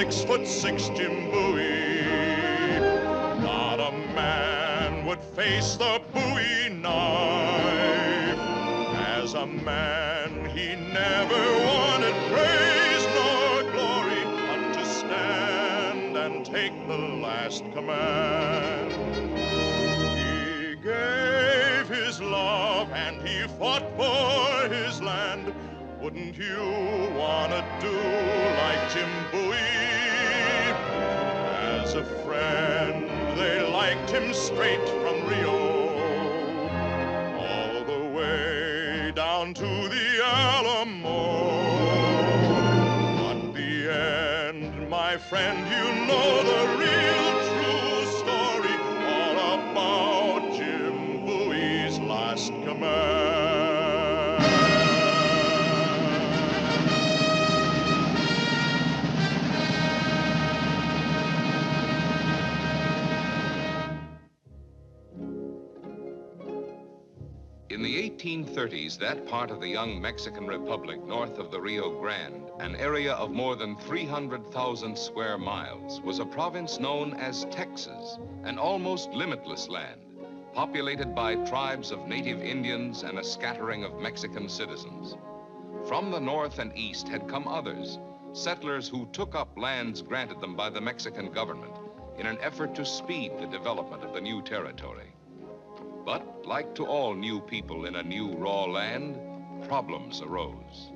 6'6" Jim Bowie. Not a man would face the Bowie knife. As a man, he never wanted praise nor glory, but to stand and take the last command. He gave his love and he fought for his land. Wouldn't you want to do like Jim Bowie? As a friend, they liked him straight from Rio, all the way down to the Alamo. But the end, my friend, you know the real true story, all about Jim Bowie's last command. In the 1830s, that part of the young Mexican Republic north of the Rio Grande, an area of more than 300,000 square miles, was a province known as Texas, an almost limitless land, populated by tribes of native Indians and a scattering of Mexican citizens. From the north and east had come others, settlers who took up lands granted them by the Mexican government in an effort to speed the development of the new territory. But, like to all new people in a new raw land, problems arose.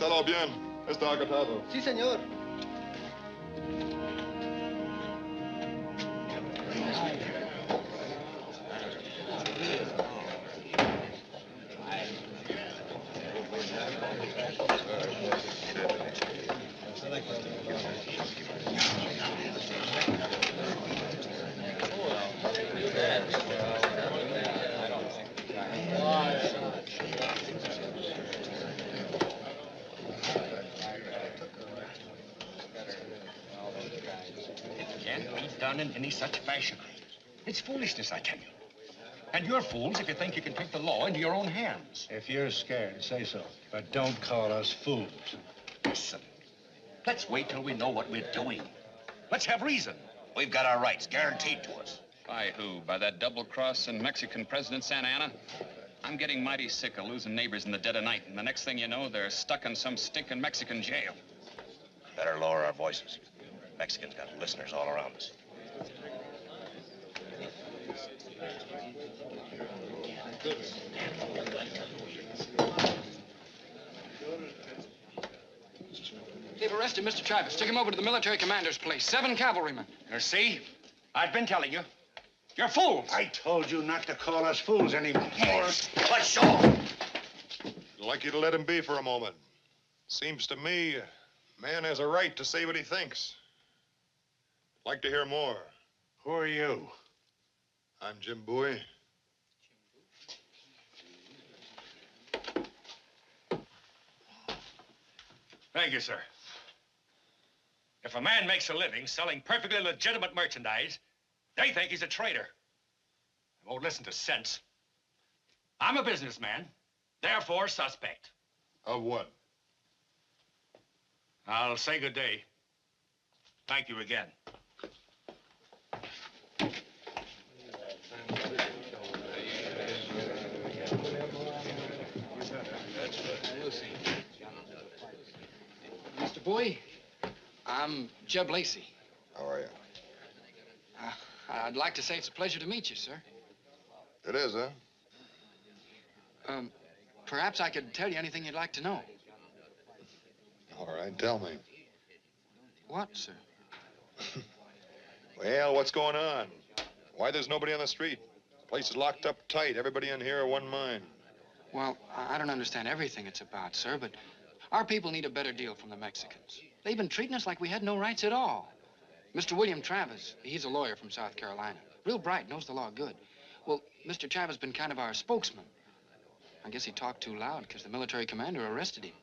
Suéltalo bien. Está agatado. Sí, señor. In any such fashion. It's foolishness, I tell you. And you're fools if you think you can take the law into your own hands. If you're scared, say so. But don't call us fools. Listen, let's wait till we know what we're doing. Let's have reason. We've got our rights guaranteed to us. By who? By that double-crossing Mexican President Santa Anna? I'm getting mighty sick of losing neighbors in the dead of night, and the next thing you know, they're stuck in some stinking Mexican jail. Better lower our voices. Mexicans got listeners all around us. They've arrested Mr. Travis. Took him over to the military commander's place. 7 cavalrymen. You see? I've been telling you. You're fools. I told you not to call us fools anymore. Let's show. I'd like you to let him be for a moment. Seems to me a man has a right to say what he thinks. I'd like to hear more. Who are you? I'm Jim Bowie. Thank you, sir. If a man makes a living selling perfectly legitimate merchandise, they think he's a traitor. They won't listen to sense. I'm a businessman, therefore suspect. Of what? I'll say good day. Thank you again. Mr. Bowie, I'm Jeb Lacey. How are you? I'd like to say it's a pleasure to meet you, sir. It is, huh? Perhaps I could tell you anything you'd like to know. All right, tell me. What, sir? Well, what's going on? Why there's nobody on the street? The place is locked up tight. Everybody in here are one mind. Well, I don't understand everything it's about, sir, but our people need a better deal from the Mexicans. They've been treating us like we had no rights at all. Mr. William Travis, he's a lawyer from South Carolina. Real bright, knows the law good. Well, Mr. Travis has been kind of our spokesman. I guess he talked too loud because the military commander arrested him.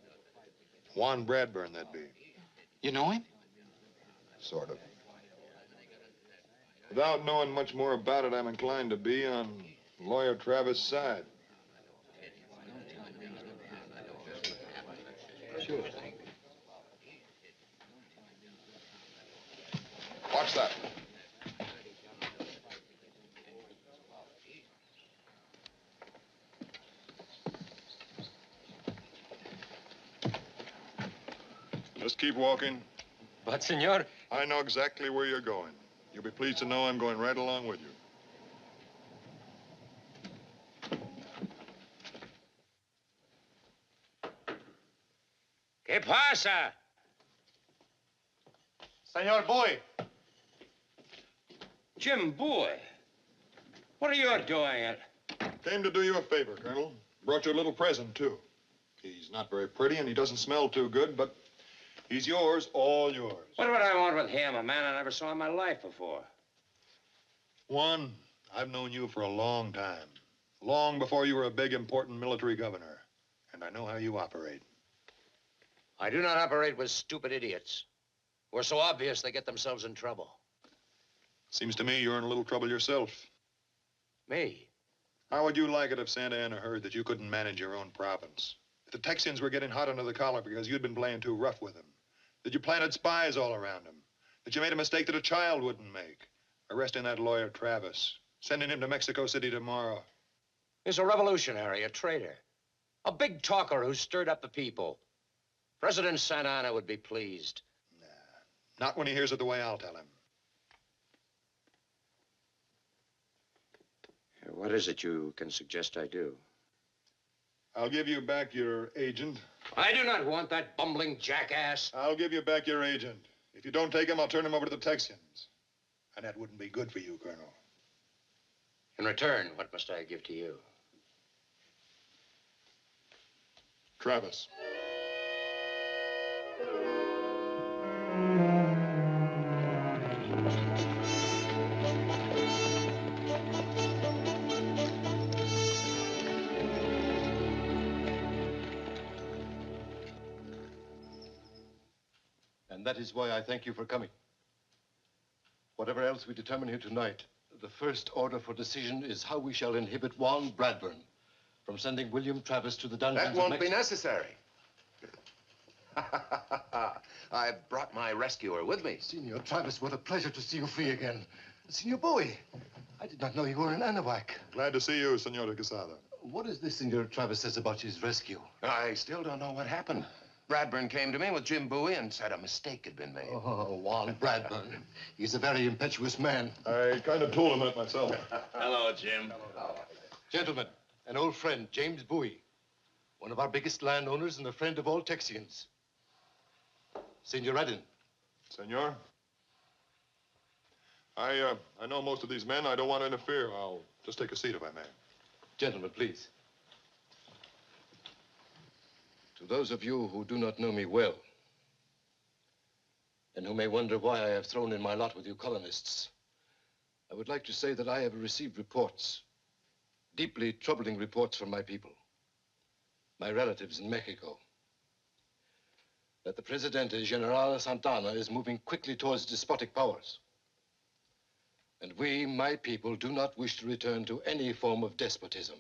Juan Bradburn, that'd be. You know him? Sort of. Without knowing much more about it, I'm inclined to be on lawyer Travis' side. Sure. Watch that. Just keep walking. But, senor, I know exactly where you're going. You'll be pleased to know I'm going right along with you. ¿Qué pasa? Senor Boy. Jim Boy, what are you doing? Came to do you a favor, Colonel. Brought you a little present, too. He's not very pretty and he doesn't smell too good, but he's yours, all yours. What would I want with him, a man I never saw in my life before? Juan, I've known you for a long time. Long before you were a big, important military governor. And I know how you operate. I do not operate with stupid idiots who are so obvious they get themselves in trouble. Seems to me you're in a little trouble yourself. Me? How would you like it if Santa Ana heard that you couldn't manage your own province? If the Texians were getting hot under the collar because you'd been playing too rough with them? That you planted spies all around them? That you made a mistake that a child wouldn't make? Arresting that lawyer Travis. Sending him to Mexico City tomorrow. He's a revolutionary, a traitor. A big talker who stirred up the people. President Santa Ana would be pleased. Nah, not when he hears it the way I'll tell him. What is it you can suggest I do? I'll give you back your agent. I do not want that bumbling jackass. I'll give you back your agent. If you don't take him, I'll turn him over to the Texians. And that wouldn't be good for you, Colonel. In return, what must I give to you? Travis. And that is why I thank you for coming. Whatever else we determine here tonight, the first order for decision is how we shall inhibit Juan Bradburn from sending William Travis to the dungeons That won't of be Mexico. necessary. I've brought my rescuer with me. Senor Travis, what a pleasure to see you free again. Senor Bowie, I did not know you were in Anahuac. Glad to see you, Senor de Quesada. What is this Senor Travis says about his rescue? I still don't know what happened. Bradburn came to me with Jim Bowie and said a mistake had been made. Oh, Juan Bradburn. He's a very impetuous man. I kind of told him that myself. Hello, Jim. Gentlemen, an old friend, James Bowie. One of our biggest landowners and a friend of all Texians. Senor Hayden. Senor? I know most of these men. I don't want to interfere. I'll just take a seat if I may. Gentlemen, please. To those of you who do not know me well, and who may wonder why I have thrown in my lot with you colonists, I would like to say that I have received reports, deeply troubling reports from my people, my relatives in Mexico, that the Presidente General Santana is moving quickly towards despotic powers. And we, my people, do not wish to return to any form of despotism,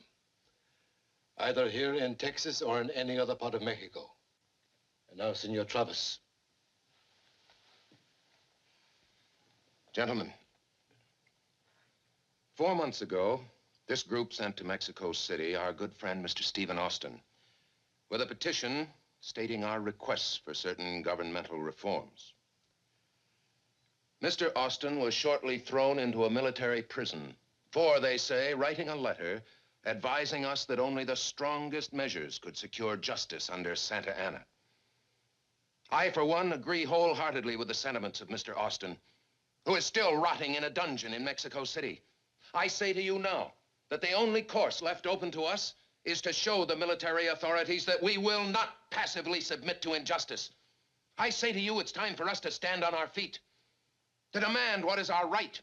either here in Texas or in any other part of Mexico. And now, Senor Travis. Gentlemen, 4 months ago, this group sent to Mexico City our good friend, Mr. Stephen Austin, with a petition stating our requests for certain governmental reforms. Mr. Austin was shortly thrown into a military prison for, they say, writing a letter advising us that only the strongest measures could secure justice under Santa Anna. I, for one, agree wholeheartedly with the sentiments of Mr. Austin, who is still rotting in a dungeon in Mexico City. I say to you now that the only course left open to us is to show the military authorities that we will not passively submit to injustice. I say to you, it's time for us to stand on our feet, to demand what is our right,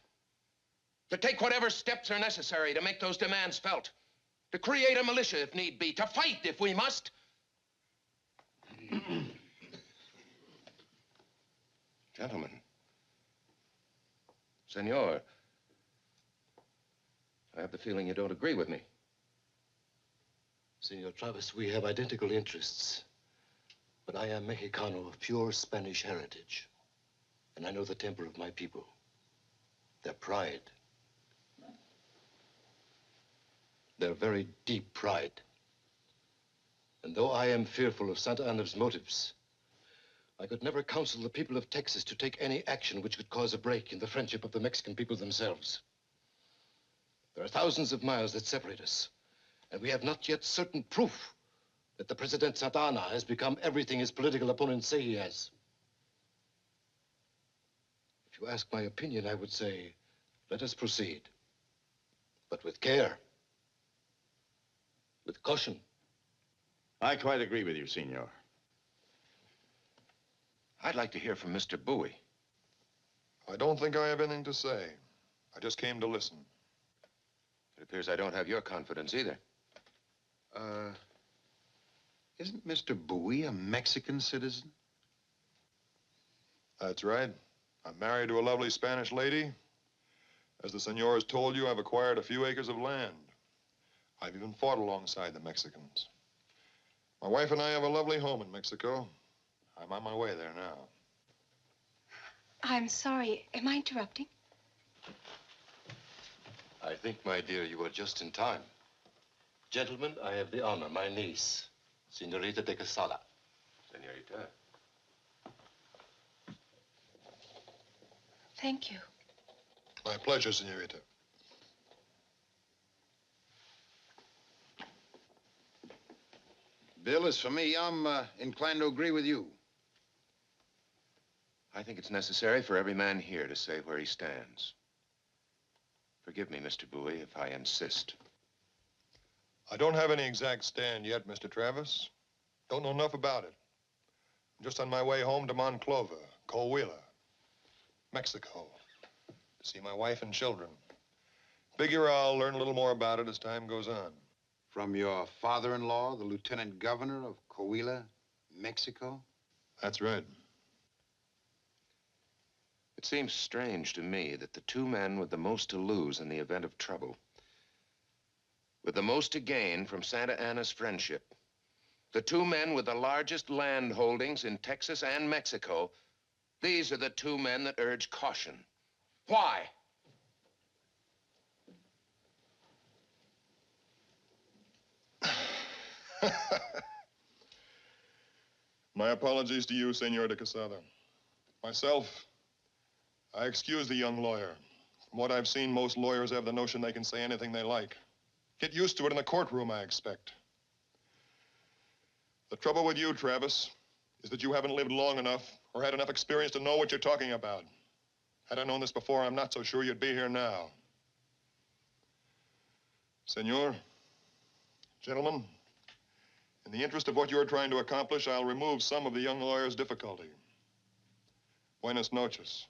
to take whatever steps are necessary to make those demands felt, to create a militia if need be, to fight if we must. Gentlemen, Senor, I have the feeling you don't agree with me. Senor Travis, we have identical interests. But I am Mexicano of pure Spanish heritage. And I know the temper of my people. Their pride. Their very deep pride. And though I am fearful of Santa Anna's motives, I could never counsel the people of Texas to take any action which could cause a break in the friendship of the Mexican people themselves. There are thousands of miles that separate us, and we have not yet certain proof that the President Santa Anna has become everything his political opponents say he has. If you ask my opinion, I would say, let us proceed, but with care, with caution. I quite agree with you, Senor. I'd like to hear from Mr. Bowie. I don't think I have anything to say. I just came to listen. It appears I don't have your confidence either. Isn't Mr. Bowie a Mexican citizen? That's right. I'm married to a lovely Spanish lady. As the senor has told you, I've acquired a few acres of land. I've even fought alongside the Mexicans. My wife and I have a lovely home in Mexico. I'm on my way there now. I'm sorry. Am I interrupting? I think, my dear, you are just in time. Gentlemen, I have the honor, my niece, Senorita de Quesada. Senorita. Thank you. My pleasure, senorita. Bill, as for me, I'm inclined to agree with you. I think it's necessary for every man here to say where he stands. Forgive me, Mr. Bowie, if I insist. I don't have any exact stand yet, Mr. Travis. Don't know enough about it. I'm just on my way home to Monclova, Coahuila, Mexico, to see my wife and children. Figure I'll learn a little more about it as time goes on. From your father-in-law, the lieutenant governor of Coahuila, Mexico? That's right. It seems strange to me that the two men with the most to lose in the event of trouble, with the most to gain from Santa Anna's friendship, the two men with the largest land holdings in Texas and Mexico, these are the two men that urge caution. Why? My apologies to you, Senor de Quesada. Myself, I excuse the young lawyer. From what I've seen, most lawyers have the notion they can say anything they like. Get used to it in the courtroom, I expect. The trouble with you, Travis, is that you haven't lived long enough or had enough experience to know what you're talking about. Had I known this before, I'm not so sure you'd be here now. Senor, gentlemen, in the interest of what you're trying to accomplish, I'll remove some of the young lawyer's difficulty. Buenas noches.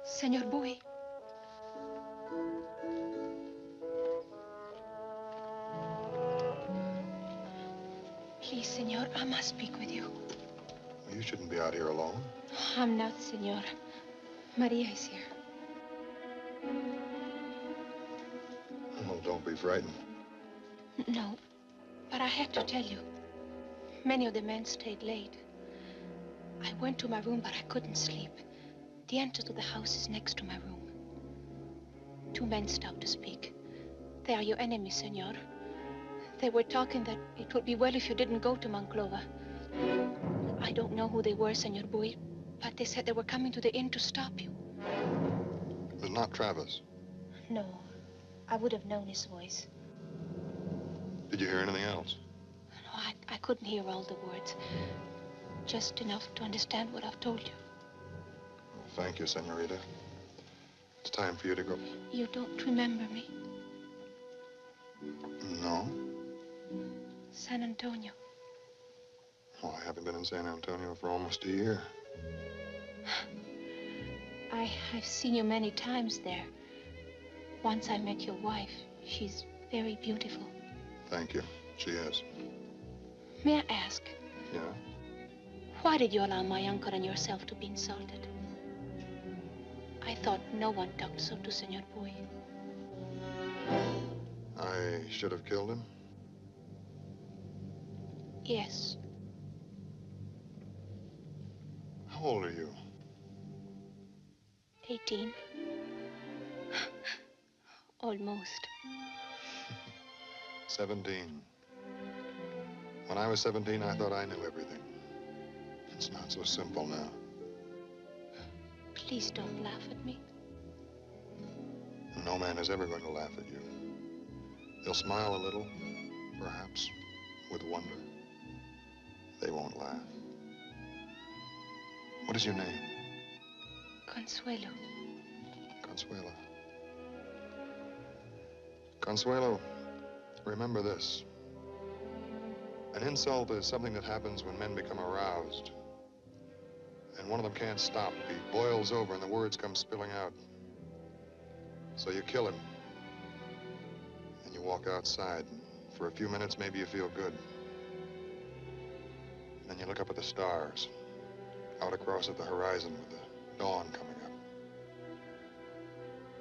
Senor Bowie. Please, senor, I must speak with you. You shouldn't be out here alone. I'm not, senor. Maria is here. Oh, don't be frightened. No, but I had to tell you. Many of the men stayed late. I went to my room, but I couldn't sleep. The entrance to the house is next to my room. Two men stopped to speak. They are your enemies, senor. They were talking that it would be well if you didn't go to Monclova. I don't know who they were, Senor Bowie, but they said they were coming to the inn to stop you. It was not Travis. No, I would have known his voice. Did you hear anything else? No, I couldn't hear all the words. Just enough to understand what I've told you. Well, thank you, senorita. It's time for you to go. You don't remember me? No. San Antonio. Oh, I haven't been in San Antonio for almost a year. I've seen you many times there. Once I met your wife. She's very beautiful. Thank you. She is. May I ask? Yeah? Why did you allow my uncle and yourself to be insulted? I thought no one talked so to Senor Bowie. I should have killed him? Yes. How old are you? 18. Almost. 17. When I was 17, I thought I knew everything. It's not so simple now. Please don't laugh at me. No man is ever going to laugh at you. They'll smile a little, perhaps, with wonder. They won't laugh. What is your name? Consuelo. Consuelo. Consuelo, remember this. An insult is something that happens when men become aroused. And one of them can't stop. He boils over and the words come spilling out. So you kill him. And you walk outside. And for a few minutes, maybe you feel good. And then you look up at the stars. Out across at the horizon with the dawn coming up.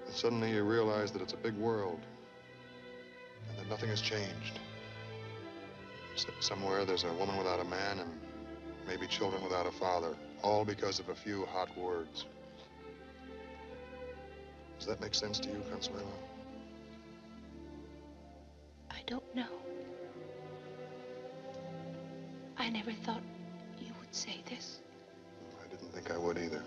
And suddenly you realize that it's a big world. And that nothing has changed. Except somewhere there's a woman without a man and maybe children without a father. All because of a few hot words. Does that make sense to you, Consuelo? I don't know. I never thought you would say this. I didn't think I would either.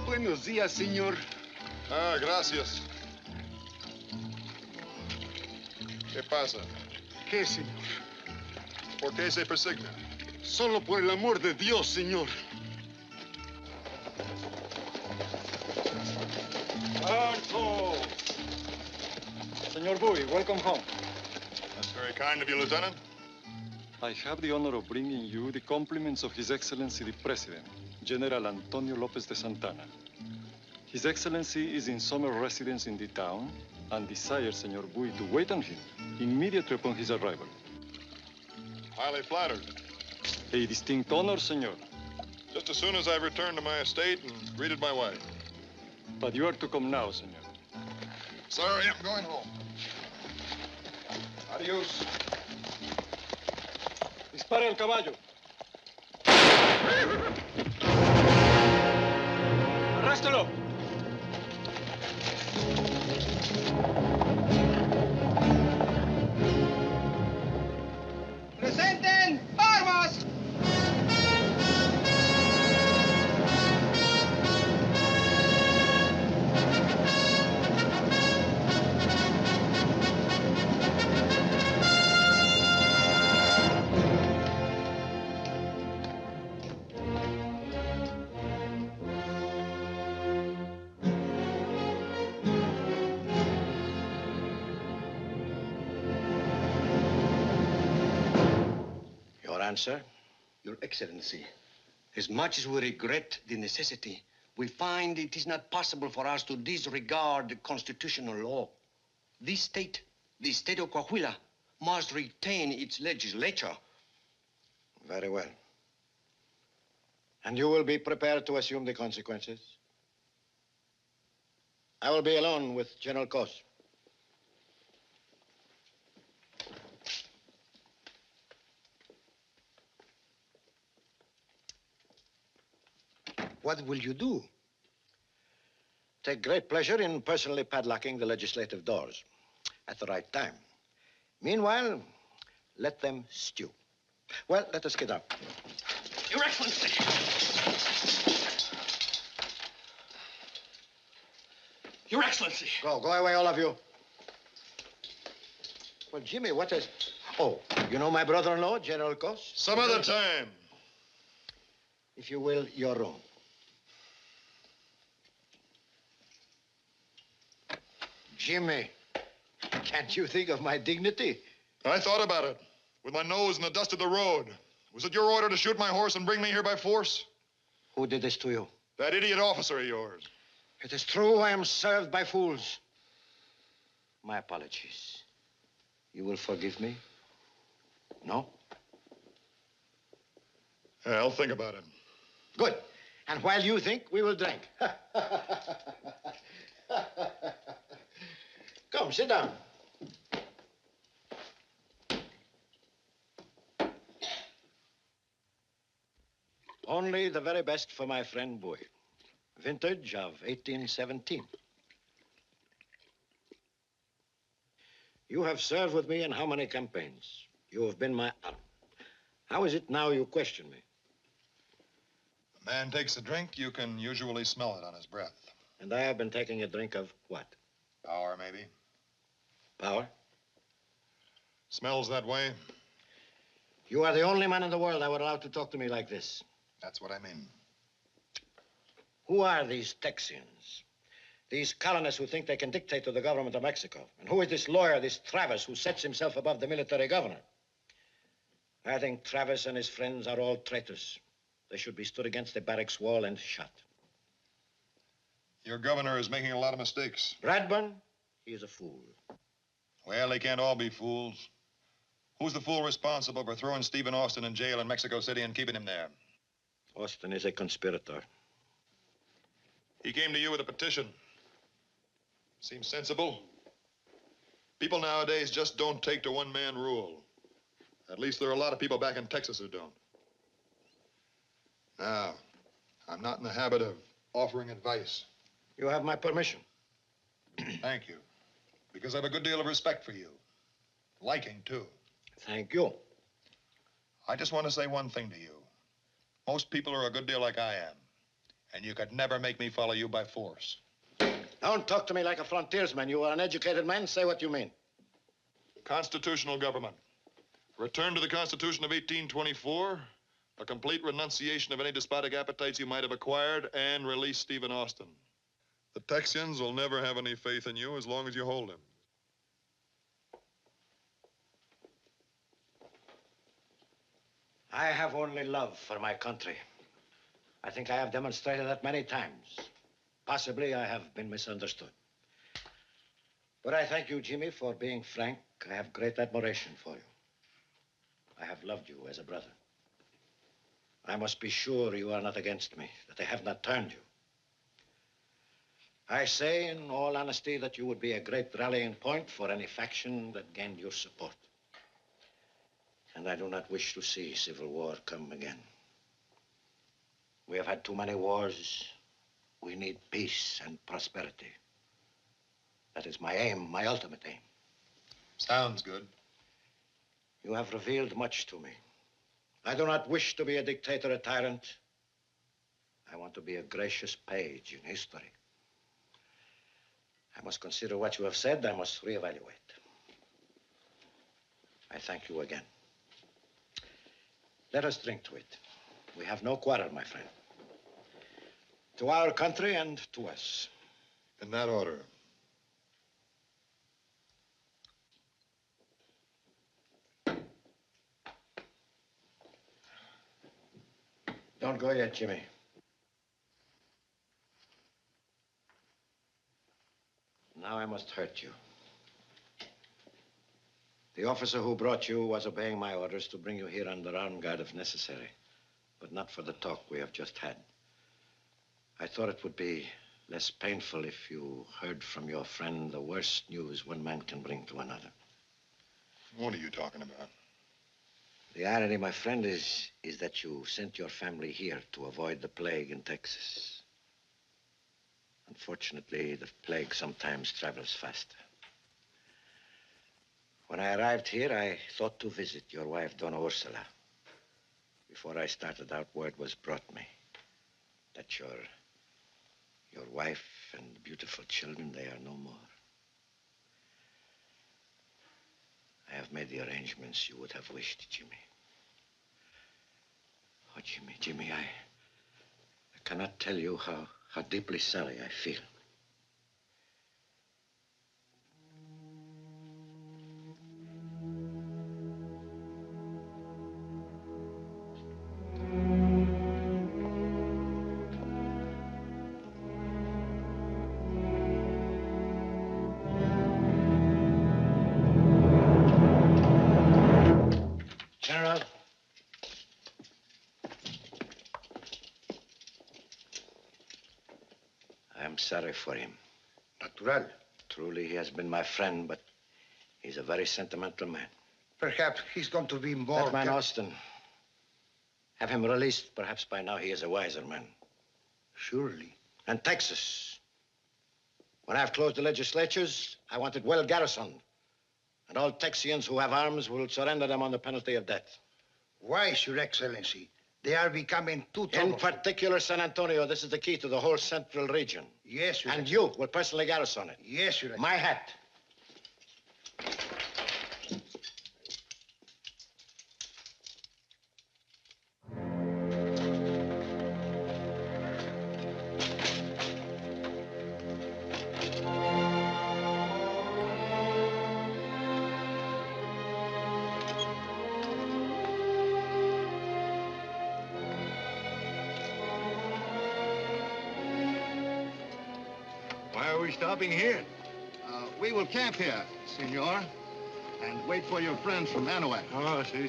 Buenos días, señor. Ah, gracias. ¿Qué pasa? ¿Qué, señor? ¿Por qué se persigna? Solo por el amor de Dios, señor. Alto! Senor Bowie, welcome home. That's very kind of you, Lieutenant. I have the honor of bringing you the compliments of His Excellency the President, General Antonio Lopez de Santana. His Excellency is in summer residence in the town and desires Senor Bowie to wait on him immediately upon his arrival. Highly flattered. A distinct honor, senor. Just as soon as I returned to my estate and greeted my wife. But you are to come now, senor. Sorry, I'm going home. Adios. Dispare al caballo. Arréstelo. ¡Presenten armas! Your answer? Your Excellency, as much as we regret the necessity we find it is not possible for us to disregard constitutional law. This state of Coahuila, must retain its legislature. Very well. And you will be prepared to assume the consequences? I will be alone with General Cos. What will you do? Take great pleasure in personally padlocking the legislative doors at the right time. Meanwhile, let them stew. Well, let us get up. Your Excellency! Your Excellency! Go away, all of you. Well, Jimmy, what is... Oh, you know my brother-in-law, General Cos? Some other time. If you will, your room. Jimmy, can't you think of my dignity? I thought about it. With my nose in the dust of the road. Was it your order to shoot my horse and bring me here by force? Who did this to you? That idiot officer of yours. It is true I am served by fools. My apologies. You will forgive me? No? Yeah, I'll think about it. Good. And while you think, we will drink. Come, sit down. Only the very best for my friend Bowie. Vintage of 1817. You have served with me in how many campaigns? You have been my honor. How is it now you question me? A man takes a drink, you can usually smell it on his breath. And I have been taking a drink of what? Power, maybe. Power? Smells that way. You are the only man in the world I would allow to talk to me like this. That's what I mean. Who are these Texians? These colonists who think they can dictate to the government of Mexico? And who is this lawyer, this Travis, who sets himself above the military governor? I think Travis and his friends are all traitors. They should be stood against the barracks wall and shot. Your governor is making a lot of mistakes. Bradburn, he is a fool. Well, they can't all be fools. Who's the fool responsible for throwing Stephen Austin in jail in Mexico City and keeping him there? Austin is a conspirator. He came to you with a petition. Seems sensible. People nowadays just don't take to one-man rule. At least there are a lot of people back in Texas who don't. Now, I'm not in the habit of offering advice. You have my permission. Thank you. Because I have a good deal of respect for you. Liking, too. Thank you. I just want to say one thing to you. Most people are a good deal like I am. And you could never make me follow you by force. Don't talk to me like a frontiersman. You are an educated man. Say what you mean. Constitutional government. Return to the Constitution of 1824. A complete renunciation of any despotic appetites you might have acquired, and release Stephen Austin. The Texians will never have any faith in you as long as you hold him. I have only love for my country. I think I have demonstrated that many times. Possibly I have been misunderstood. But I thank you, Jimmy, for being frank. I have great admiration for you. I have loved you as a brother. I must be sure you are not against me, that I have not turned you. I say in all honesty that you would be a great rallying point for any faction that gained your support. And I do not wish to see civil war come again. We have had too many wars. We need peace and prosperity. That is my aim, my ultimate aim. Sounds good. You have revealed much to me. I do not wish to be a dictator, a tyrant. I want to be a gracious page in history. I must consider what you have said. I must reevaluate. I thank you again. Let us drink to it. We have no quarrel, my friend. To our country and to us. In that order. Don't go yet, Jimmy. must hurt you. The officer who brought you was obeying my orders to bring you here under armed guard if necessary, but not for the talk we have just had. I thought it would be less painful if you heard from your friend the worst news one man can bring to another. What are you talking about? The irony, my friend, is that you sent your family here to avoid the plague in Texas. Unfortunately, the plague sometimes travels faster. When I arrived here, I thought to visit your wife, Donna Ursula. Before I started out, word was brought me that your wife and beautiful children, they are no more. I have made the arrangements you would have wished, Jimmy. Oh, Jimmy, I cannot tell you how deeply sorry I feel. General. I'm sorry for him. Natural. Truly, he has been my friend, but he's a very sentimental man. Perhaps he's going to be more... That man, Austin. Have him released. Perhaps by now he is a wiser man. Surely. And Texas. When I've closed the legislatures, I want it well garrisoned. And all Texians who have arms will surrender them on the penalty of death. Why, Your Excellency? They are becoming too In troublesome. particular, San Antonio, this is the key to the whole central region. Yes, Your And Excellency. you will personally garrison it. Yes, Your Excellency. My hat. Why are we stopping here? We will camp here, senor, and wait for your friends from Anahuac. Oh, see.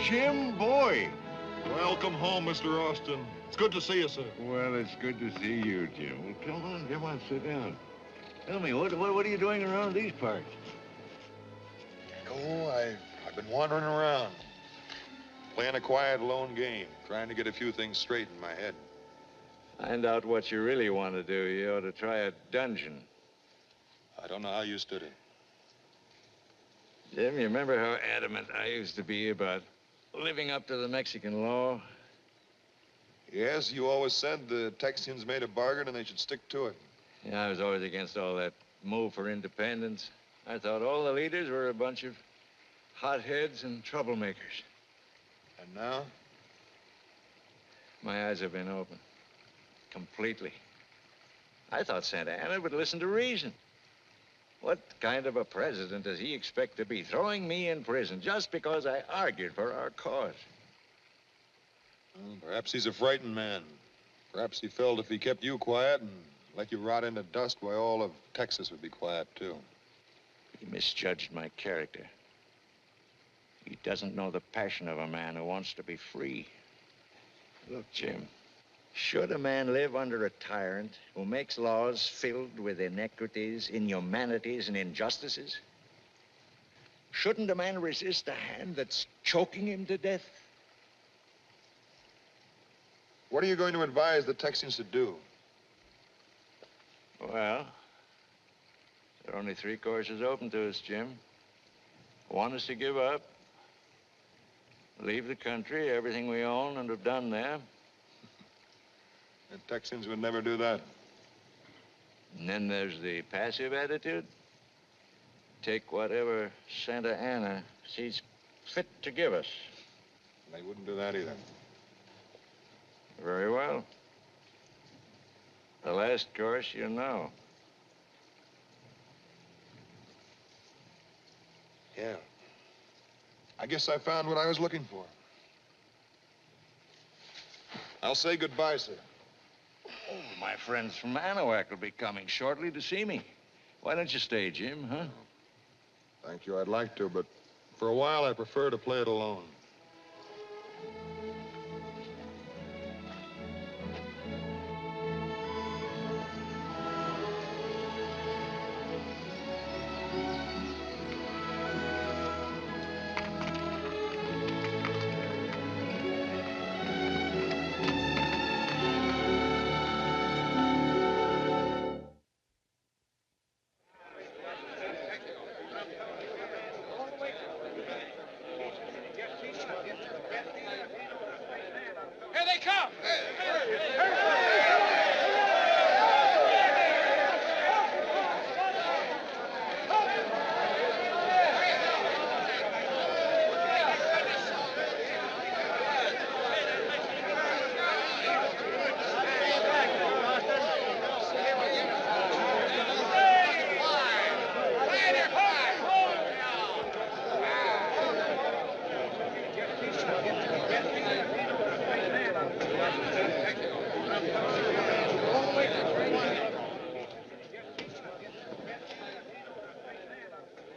Jim, boy. Welcome home, Mr. Austin. It's good to see you, sir. Well, it's good to see you, Jim. Well, come on, sit down. Tell me, what are you doing around these parts? Oh, I've been wandering around, playing a quiet, lone game, trying to get a few things straight in my head. Find out what you really want to do. You ought to try a dungeon. I don't know how you stood it. Jim, you remember how adamant I used to be about living up to the Mexican law? Yes, you always said the Texians made a bargain and they should stick to it. Yeah, I was always against all that move for independence. I thought all the leaders were a bunch of hotheads and troublemakers. And now? My eyes have been opened. Completely. I thought Santa Anna would listen to reason. What kind of a president does he expect to be, throwing me in prison just because I argued for our cause? Well, perhaps he's a frightened man. Perhaps he felt if he kept you quiet and let you rot into dust, why, all of Texas would be quiet, too. He misjudged my character. He doesn't know the passion of a man who wants to be free. Look, Jim, should a man live under a tyrant who makes laws filled with inequities, inhumanities, and injustices? Shouldn't a man resist a hand that's choking him to death? What are you going to advise the Texans to do? Well, there are only three courses open to us, Jim. One is to give up, leave the country, everything we own and have done there. The Texans would never do that. And then there's the passive attitude. Take whatever Santa Anna sees fit to give us. They wouldn't do that either. Very well. The last course, you know. Yeah. I guess I found what I was looking for. I'll say goodbye, sir. Oh, my friends from Anahuac will be coming shortly to see me. Why don't you stay, Jim, huh? Thank you, I'd like to, but for a while I prefer to play it alone. Here they come!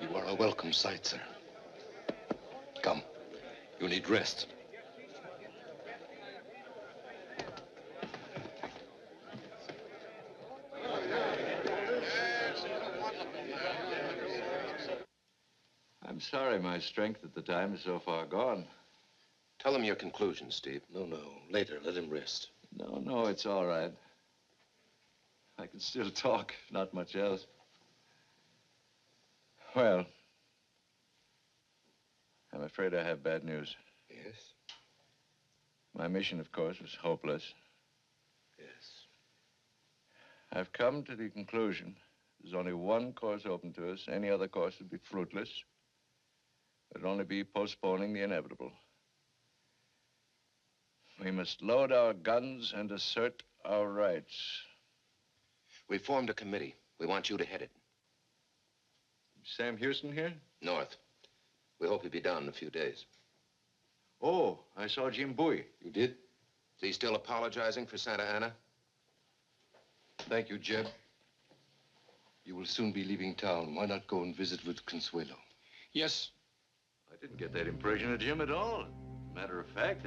You are a welcome sight, sir. Come. You need rest. I'm sorry my strength at the time is so far gone. Tell him your conclusions, Steve. No, later. Let him rest. No, it's all right. I can still talk, not much else. Well, I'm afraid I have bad news. Yes? My mission, of course, was hopeless. Yes. I've come to the conclusion there's only one course open to us. Any other course would be fruitless. It'd only be postponing the inevitable. We must load our guns and assert our rights. We formed a committee. We want you to head it. Sam Houston here? North. We hope he'll be down in a few days. Oh, I saw Jim Bowie. You did? Is he still apologizing for Santa Ana? Thank you, Jeb. You will soon be leaving town. Why not go and visit with Consuelo? Yes. I didn't get that impression of Jim at all. Matter of fact,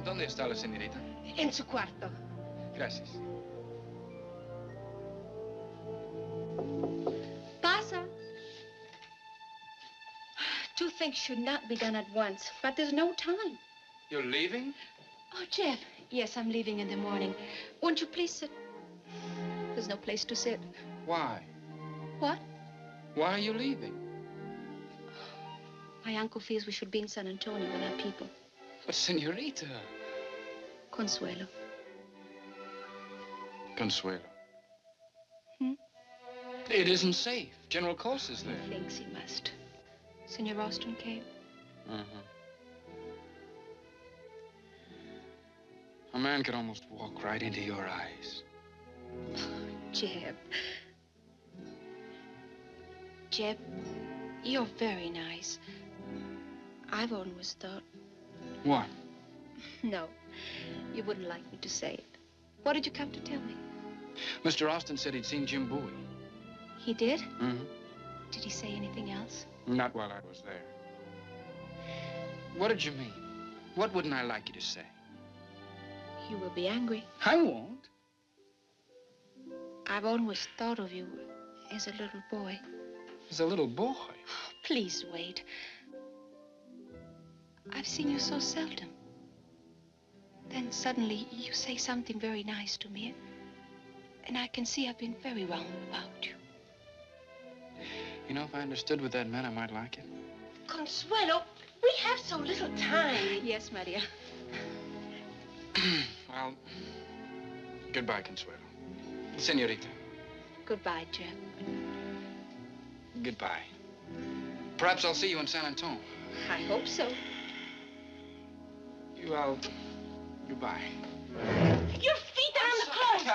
¿Dónde está la señorita? En su cuarto. Gracias. Pasa. Two things should not be done at once, but there's no time. You're leaving? Oh, Jeff. Yes, I'm leaving in the morning. Won't you please sit? There's no place to sit. Why? What? Why are you leaving? My uncle feels we should be in San Antonio with our people. But, señorita. Consuelo. Consuelo. Hmm? It isn't safe. General Close is there. He thinks he must. Senor Austin came. A man could almost walk right into your eyes. Jeb. Jeb, you're very nice. I've always thought... What? No, you wouldn't like me to say it. What did you come to tell me? Mr. Austin said he'd seen Jim Bowie. He did? Mm-hmm. Did he say anything else? Not while I was there. What did you mean? What wouldn't I like you to say? You will be angry. I won't. I've always thought of you as a little boy. As a little boy? Please wait. I've seen you so seldom. Then suddenly you say something very nice to me. And I can see I've been very wrong about you. You know, if I understood what that meant, I might like it. Consuelo, we have so little time. Yes, Maria. Well, goodbye, Consuelo. Senorita. Goodbye, Jeb. Goodbye. Perhaps I'll see you in San Antonio. I hope so. Goodbye. Your feet are on the clothes.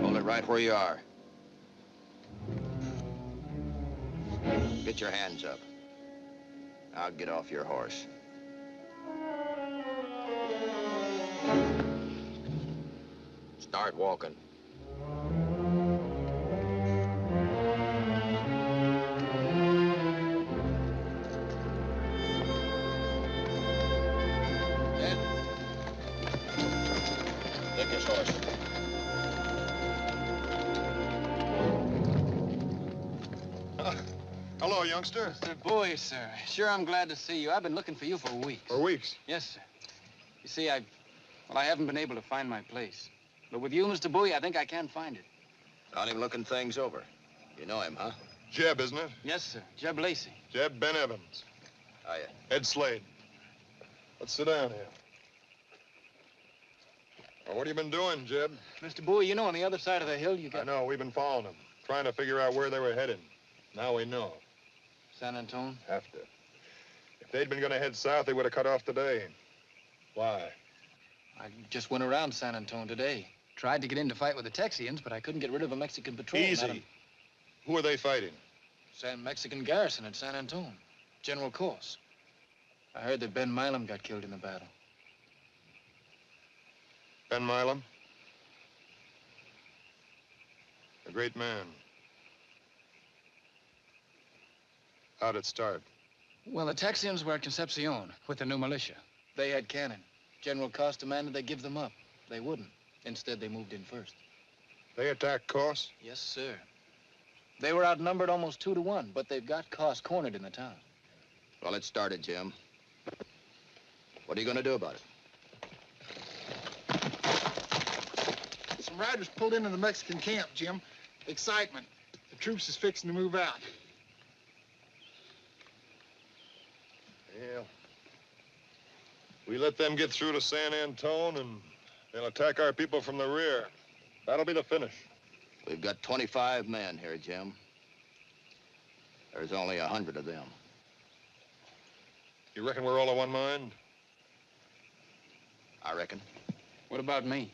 Hold it right where you are. Get your hands up. Now get off your horse. Start walking. Take his horse. Hello, youngster. Mr. Bowie, sir. Sure, I'm glad to see you. I've been looking for you for weeks. For weeks? Yes, sir. You see, I haven't been able to find my place. But with you, Mr. Bowie, I think I can find it. Found him looking things over. You know him, huh? Jeb, isn't it? Yes, sir. Jeb Lacey. Jeb Ben Evans. Hiya. Ed Slade. Let's sit down here. Well, what have you been doing, Jeb? Mr. Bowie, you know on the other side of the hill you got... I know. We've been following them, trying to figure out where they were headed. Now we know. San Antone? Have to. If they'd been going to head south, they would have cut off today. Why? I just went around San Antone today. Tried to get in to fight with the Texians, but I couldn't get rid of a Mexican patrol. Easy. Who are they fighting? San Mexican garrison at San Antone. General Course. I heard that Ben Milam got killed in the battle. Ben Milam? A great man. How'd it start? Well, the Texians were at Concepcion with the new militia. They had cannon. General Cost demanded they give them up. They wouldn't. Instead, they moved in first. They attacked Cost? Yes, sir. They were outnumbered almost 2 to 1, but they've got Cost cornered in the town. Well, it started, Jim. What are you going to do about it? Some riders pulled into the Mexican camp, Jim. Excitement. The troops is fixing to move out. Yeah. We let them get through to San Antone, and they'll attack our people from the rear. That'll be the finish. We've got 25 men here, Jim. There's only 100 of them. You reckon we're all of one mind? I reckon. What about me?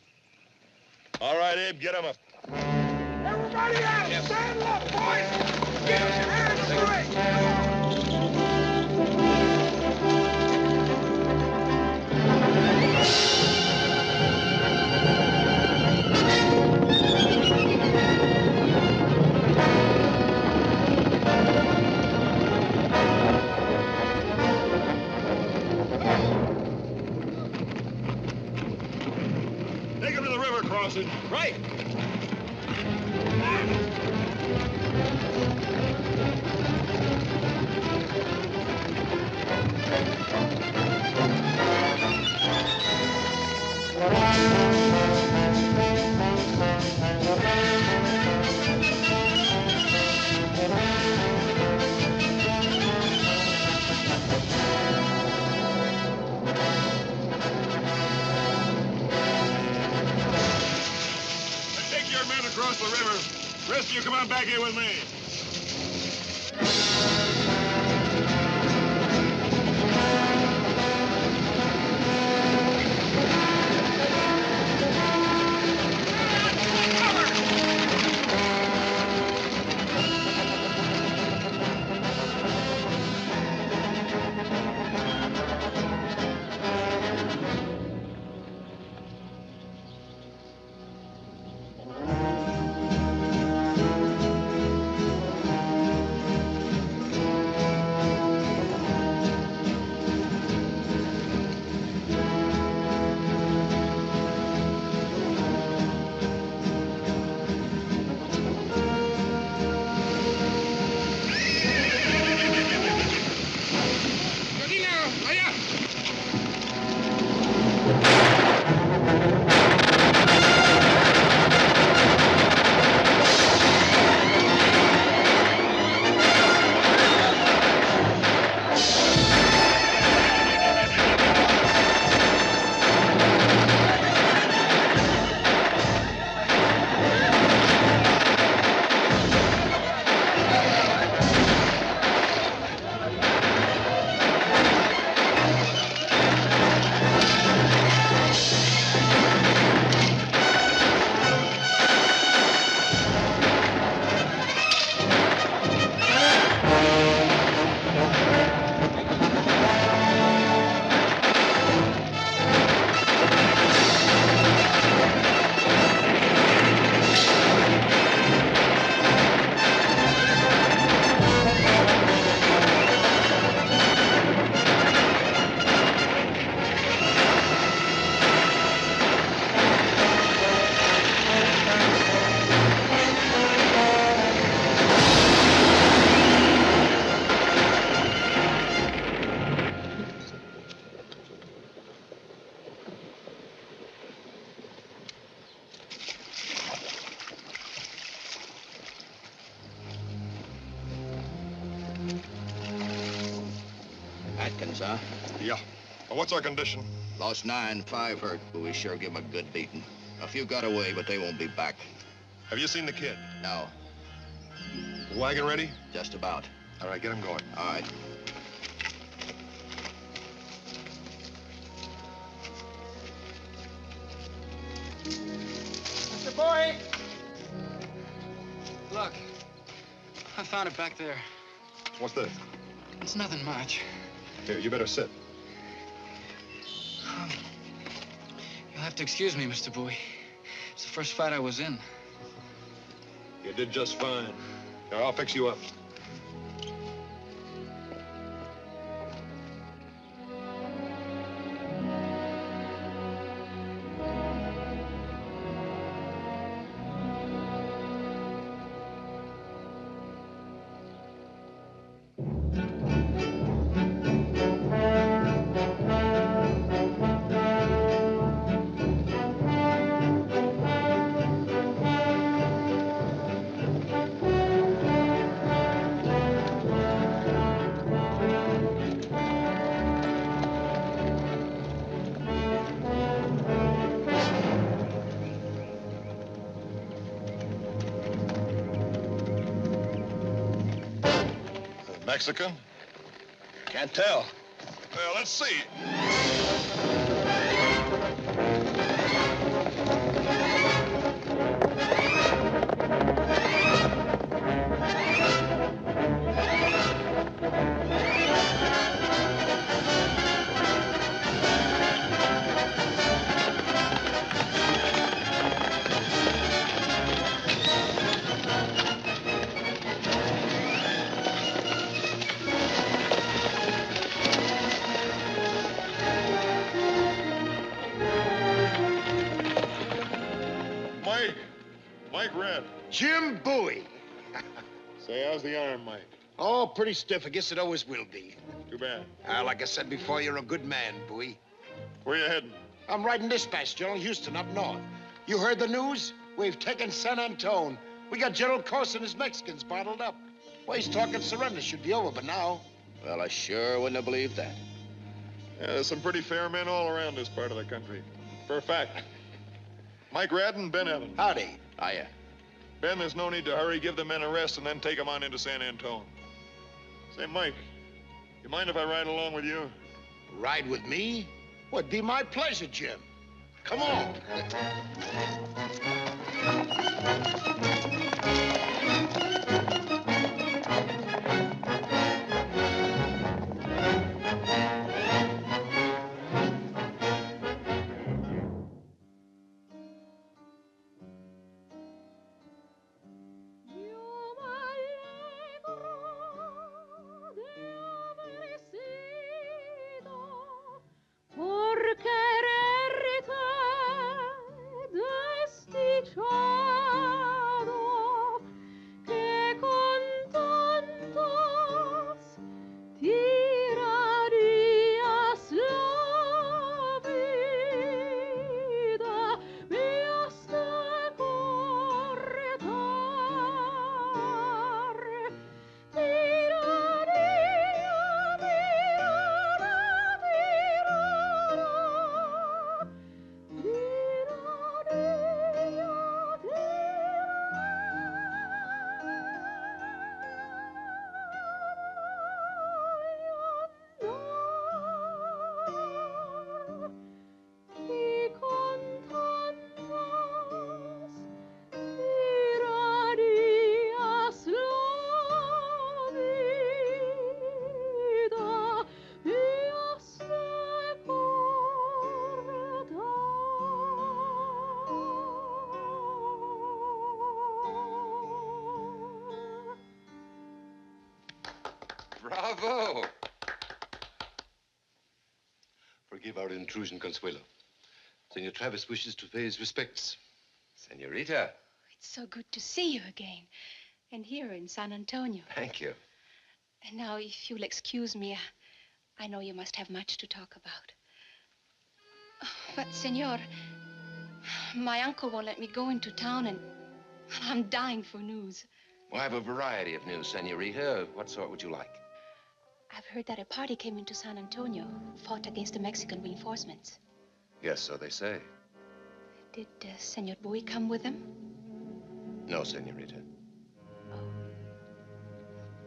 All right, Abe, get him up. Everybody out! Yes. Stand up, boys! Get your hands free! Take him to the river crossing. Right. the river. The rest of you come on back here with me. Atkins, huh? Yeah. Well, what's our condition? Lost 9, 5 hurt, but we sure give 'em a good beating. A few got away, but they won't be back. Have you seen the kid? No. The wagon ready? Just about. All right, get him going. All right. Mr. Boy! Look, I found it back there. What's this? It's nothing much. Here, you better sit. You'll have to excuse me, Mr. Bowie. It's the first fight I was in. You did just fine. Here, I'll fix you up. Mexican? Can't tell. Well, let's see. Mike Red. Jim Bowie. Say, how's the arm, Mike? Oh, pretty stiff. I guess it always will be. Too bad. Like I said before, you're a good man, Bowie. Where you heading? I'm riding dispatch, General Houston, up north. You heard the news? We've taken San Antone. We got General Corson and his Mexicans bottled up. Well, he's talking surrender. Should be over by now. Well, I sure wouldn't have believed that. Yeah, there's some pretty fair men all around this part of the country. For a fact. Mike Radden, Ben Evans. Howdy. Hiya. Ben, there's no need to hurry. Give the men a rest and then take them on into San Antone. Say, Mike, you mind if I ride along with you? Ride with me? Well, it'd be my pleasure, Jim. Come on. Por quererte desdichado, que con tantos tirarías la vida, me has de cortar, tiraría, y con tantos tirarías la vida, me has de cortar. Bravo! Forgive our intrusion, Consuelo. Senor Travis wishes to pay his respects. Senorita, It's so good to see you again. And here in San Antonio. thank you. And now, if you'll excuse me, I know you must have much to talk about. But, senor, my uncle won't let me go into town, and I'm dying for news. Well, I have a variety of news, Senorita. What sort would you like? I've heard that a party came into San Antonio, fought against the Mexican reinforcements. Yes, so they say. Did Senor Bowie come with them? No, Senorita.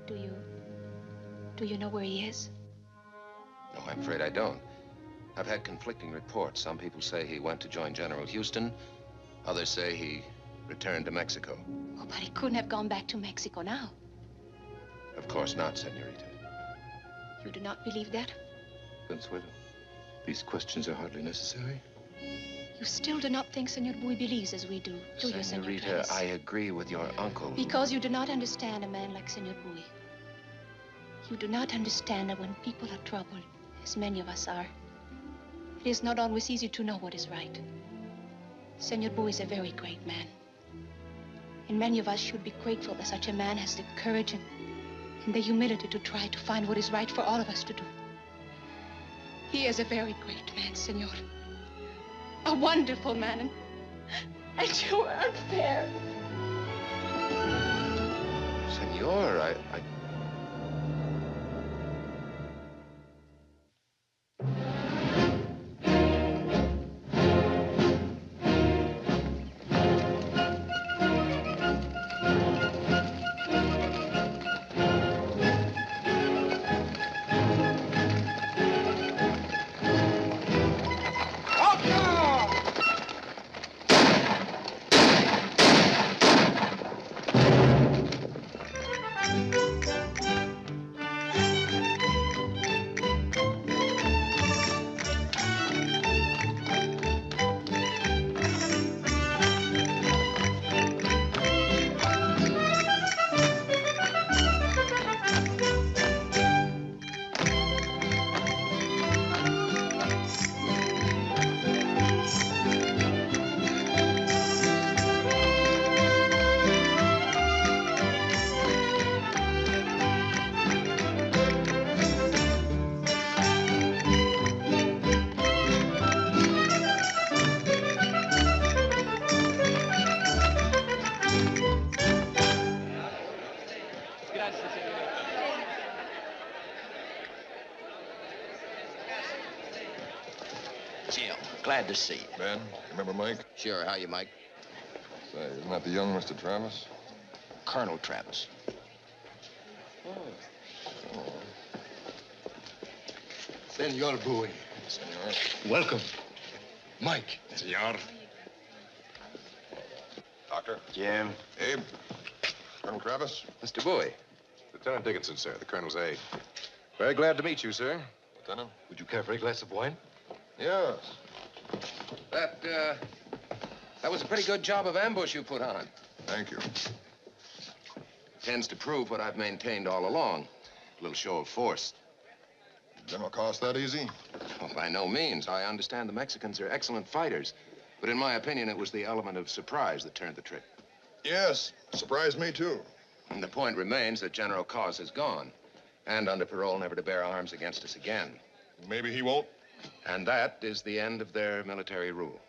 Do you know where he is? No, I'm afraid I don't. I've had conflicting reports. Some people say he went to join General Houston. Others say he returned to Mexico. Oh, but he couldn't have gone back to Mexico now. Of course not, Senorita. You do not believe that? Consuelo, these questions are hardly necessary. You still do not think Senor Bowie believes as we do, do you, Senor Senorita, Travis? I agree with your uncle. Because you do not understand a man like Senor Bowie. You do not understand that when people are troubled, as many of us are, it is not always easy to know what is right. Senor Bowie is a very great man. And many of us should be grateful that such a man has the courage and the humility to try to find what is right for all of us to do. He is a very great man, senor. A wonderful man, and you are unfair. Senor, I... Jim, glad to see you. Ben, remember Mike? Sure, how you, Mike? Say, isn't that the young Mr. Travis? Colonel Travis. Senor Bowie. Senor. Welcome. Mike. Senor. Doctor. Jim. Abe. Colonel Travis. Mr. Bowie. Lieutenant Dickinson, sir, the colonel's aide. Very glad to meet you, sir. Lieutenant? Would you care for a glass of wine? Yes. That was a pretty good job of ambush you put on. Thank you. Tends to prove what I've maintained all along. A little show of force. General Cost that easy? Oh, by no means. I understand the Mexicans are excellent fighters. But in my opinion, it was the element of surprise that turned the trick. Yes. Surprised me, too. And the point remains that General Cos is gone. And under parole never to bear arms against us again. Maybe he won't. And that is the end of their military rule.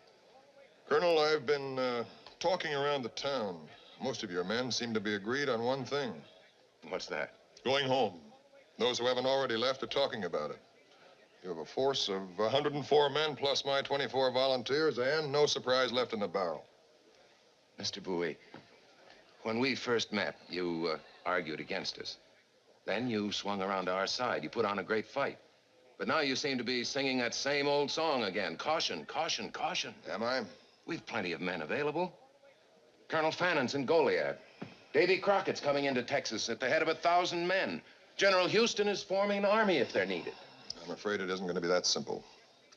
Colonel, I've been talking around the town. Most of your men seem to be agreed on one thing. What's that? Going home. Those who haven't already left are talking about it. You have a force of 104 men plus my 24 volunteers and no surprise left in the barrel. Mr. Bowie, when we first met, you argued against us. Then you swung around to our side. You put on a great fight. But now you seem to be singing that same old song again. Caution, caution, caution. Am I? We've plenty of men available. Colonel Fannon's in Goliad. Davy Crockett's coming into Texas at the head of 1,000 men. General Houston is forming an army if they're needed. I'm afraid it isn't going to be that simple.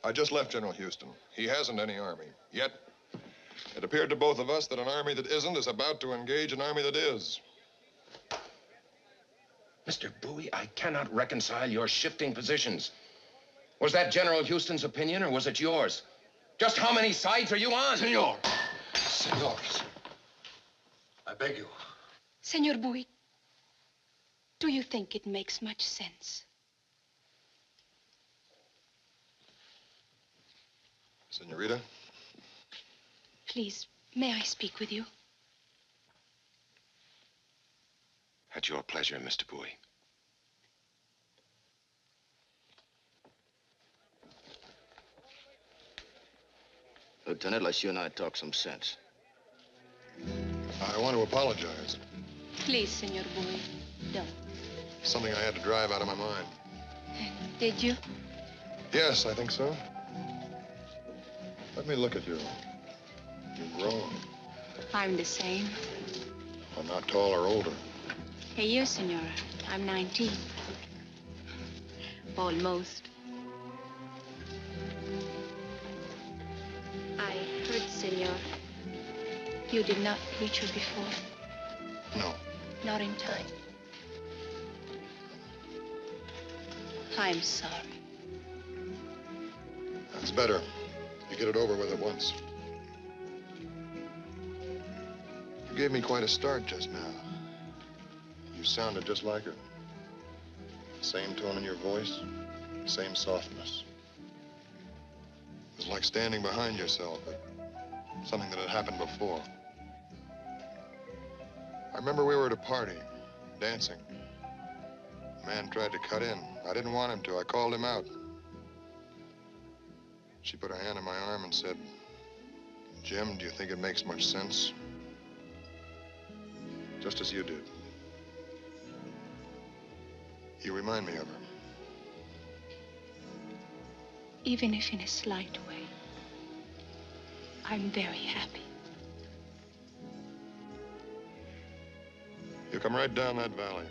I just left General Houston. He hasn't any army. Yet, it appeared to both of us that an army that isn't is about to engage an army that is. Mr. Bowie, I cannot reconcile your shifting positions. Was that General Houston's opinion, or was it yours? Just how many sides are you on? Senor. Senors. I beg you. Senor Bowie, do you think it makes much sense? Senorita? Please, may I speak with you? At your pleasure, Mr. Bowie. Lieutenant, let's you and I talk some sense. I want to apologize. Please, Senor Bowie, don't. Something I had to drive out of my mind. Did you? Yes, I think so. Let me look at you. You've grown. I'm the same. I'm not tall or older. A year, Senora. I'm 19. Almost. I heard, Senor, you did not reach her before. No. Not in time. I'm sorry. That's better. You get it over with at once. You gave me quite a start just now. You sounded just like her. Same tone in your voice, same softness. It was like standing behind yourself, something that had happened before. I remember we were at a party, dancing. A man tried to cut in. I didn't want him to. I called him out. She put her hand on my arm and said, "Jim, do you think it makes much sense?" Just as you did. You remind me of her. Even if in a slight way, I'm very happy. You come right down that valley.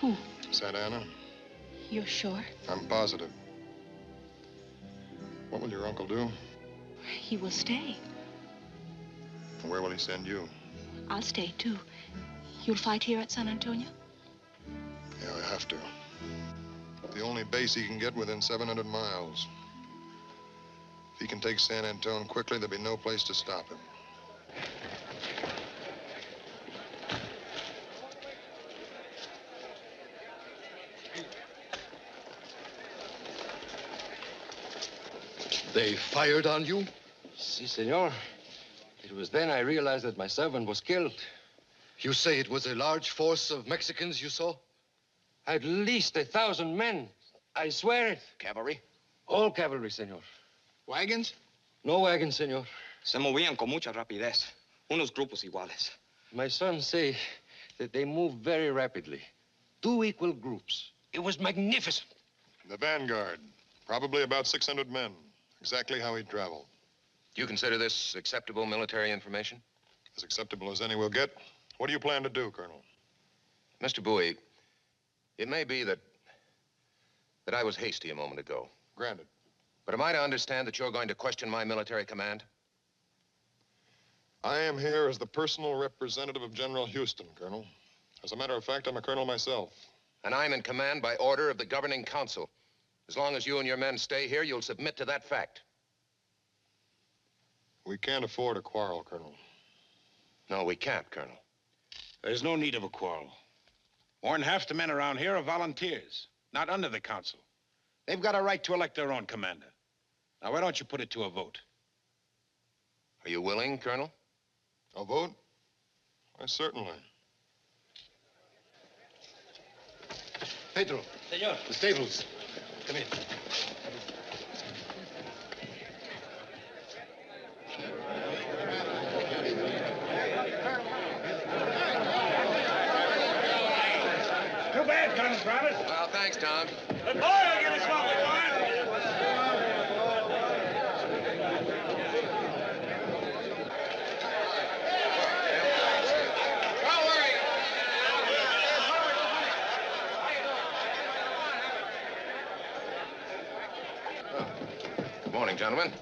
Who? Santa Ana? You're sure? I'm positive. What will your uncle do? He will stay. And where will he send you? I'll stay, too. You'll fight here at San Antonio? Yeah, I have to. The only base he can get within 700 miles. If he can take San Antonio quickly, there'll be no place to stop him. They fired on you? Si, senor. It was then I realized that my servant was killed. You say it was a large force of Mexicans you saw? At least 1,000 men. I swear it. Cavalry? All cavalry, senor. Wagons? No wagons, senor. Se movían con mucha rapidez. Unos grupos iguales. My sons say that they move very rapidly. 2 equal groups. It was magnificent. The vanguard. Probably about 600 men. Exactly how he'd travel. Do you consider this acceptable military information? As acceptable as any we'll get. What do you plan to do, Colonel? Mr. Bowie, it may be that I was hasty a moment ago. Granted. But am I to understand that you're going to question my military command? I am here as the personal representative of General Houston, Colonel. As a matter of fact, I'm a colonel myself. And I'm in command by order of the governing council. As long as you and your men stay here, you'll submit to that fact. We can't afford a quarrel, Colonel. No, we can't, Colonel. There's no need of a quarrel. More than half the men around here are volunteers, not under the council. They've got a right to elect their own commander. Now, why don't you put it to a vote? Are you willing, Colonel? A vote? Why, certainly. Pedro. Senor. The stables. Come in. Too bad, Colonel Travis. Well, thanks, Tom. The boy will get us what we want. Good morning, gentlemen.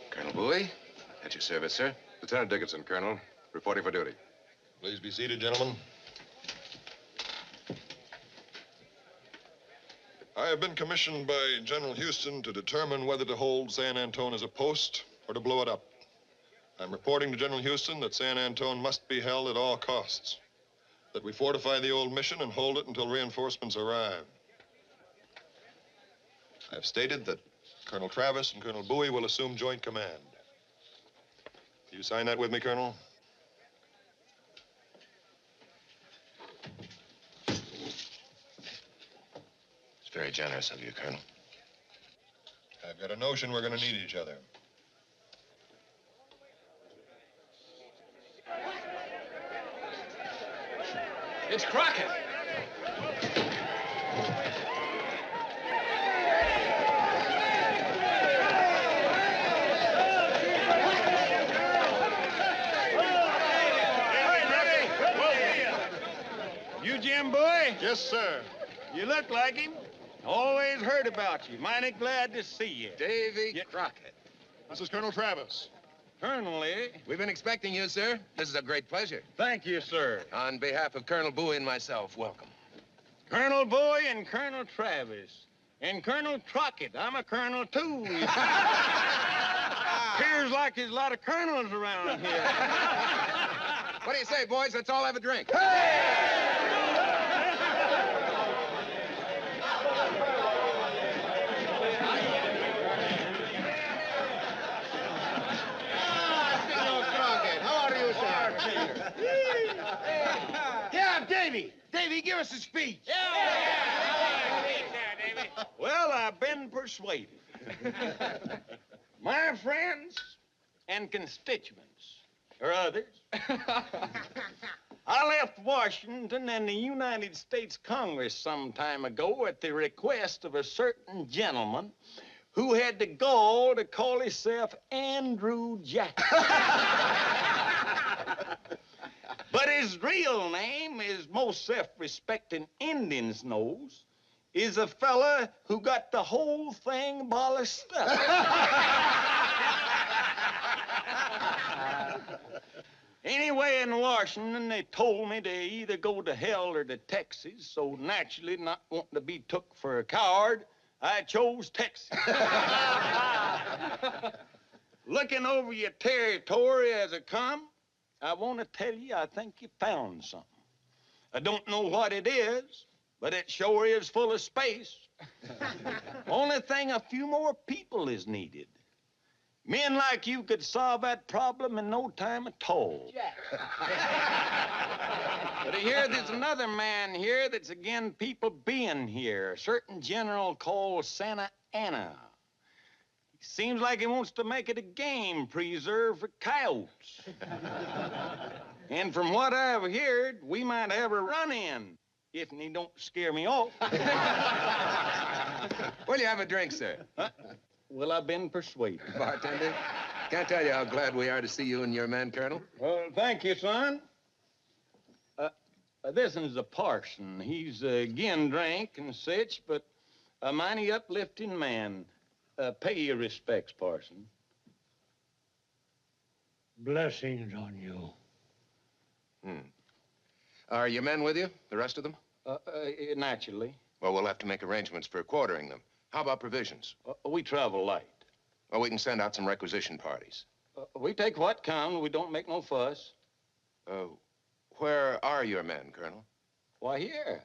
Colonel Bowie, at your service, sir. Lieutenant Dickinson, Colonel. Reporting for duty. Please be seated, gentlemen. I have been commissioned by General Houston to determine whether to hold San Antone as a post or to blow it up. I'm reporting to General Houston that San Antone must be held at all costs, that we fortify the old mission and hold it until reinforcements arrive. I've stated that Colonel Travis and Colonel Bowie will assume joint command. Will you sign that with me, Colonel? It's very generous of you, Colonel. I've got a notion we're going to need each other. It's Crockett. You Jim Bowie? Yes, sir. You look like him. Always heard about you. Mighty glad to see you. Davy Crockett. This is Colonel Travis. Colonel, eh? We've been expecting you, sir. This is a great pleasure. Thank you, sir. On behalf of Colonel Bowie and myself, welcome. Colonel Bowie and Colonel Travis. And Colonel Crockett. I'm a colonel, too. Appears like there's a lot of colonels around here. What do you say, boys? Let's all have a drink. Yeah, Davy. Davy, give us a speech. Well, I've been persuaded. My friends and constituents, or others, I left Washington and the United States Congress some time ago at the request of a certain gentleman who had the gall to call himself Andrew Jackson. But his real name, as most self-respecting Indians knows, is a fella who got the whole thing bollocked up. Anyway, in Washington, they told me to either go to hell or to Texas, so naturally, not wanting to be took for a coward, I chose Texas. Looking over your territory as I come, I want to tell you, I think you found something. I don't know what it is, but it sure is full of space. Only thing, a few more people is needed. Men like you could solve that problem in no time at all. But I hear there's another man here that's again people being here, a certain general called Santa Anna. He Seems like he wants to make it a game preserve for coyotes. And from what I've heard, we might have a run-in if he don't scare me off. Will you have a drink, sir? Well, I've been persuaded. Bartender, can't tell you how glad we are to see you and your men, Colonel. Well, thank you, son. This is the parson. He's again drink and such, but a mighty uplifting man. Pay your respects, parson. Blessings on you. Are your men with you, the rest of them? Naturally. Well, we'll have to make arrangements for quartering them. How about provisions? We travel light. Well, we can send out some requisition parties. We take what comes. We don't make no fuss. Where are your men, Colonel? Why, here.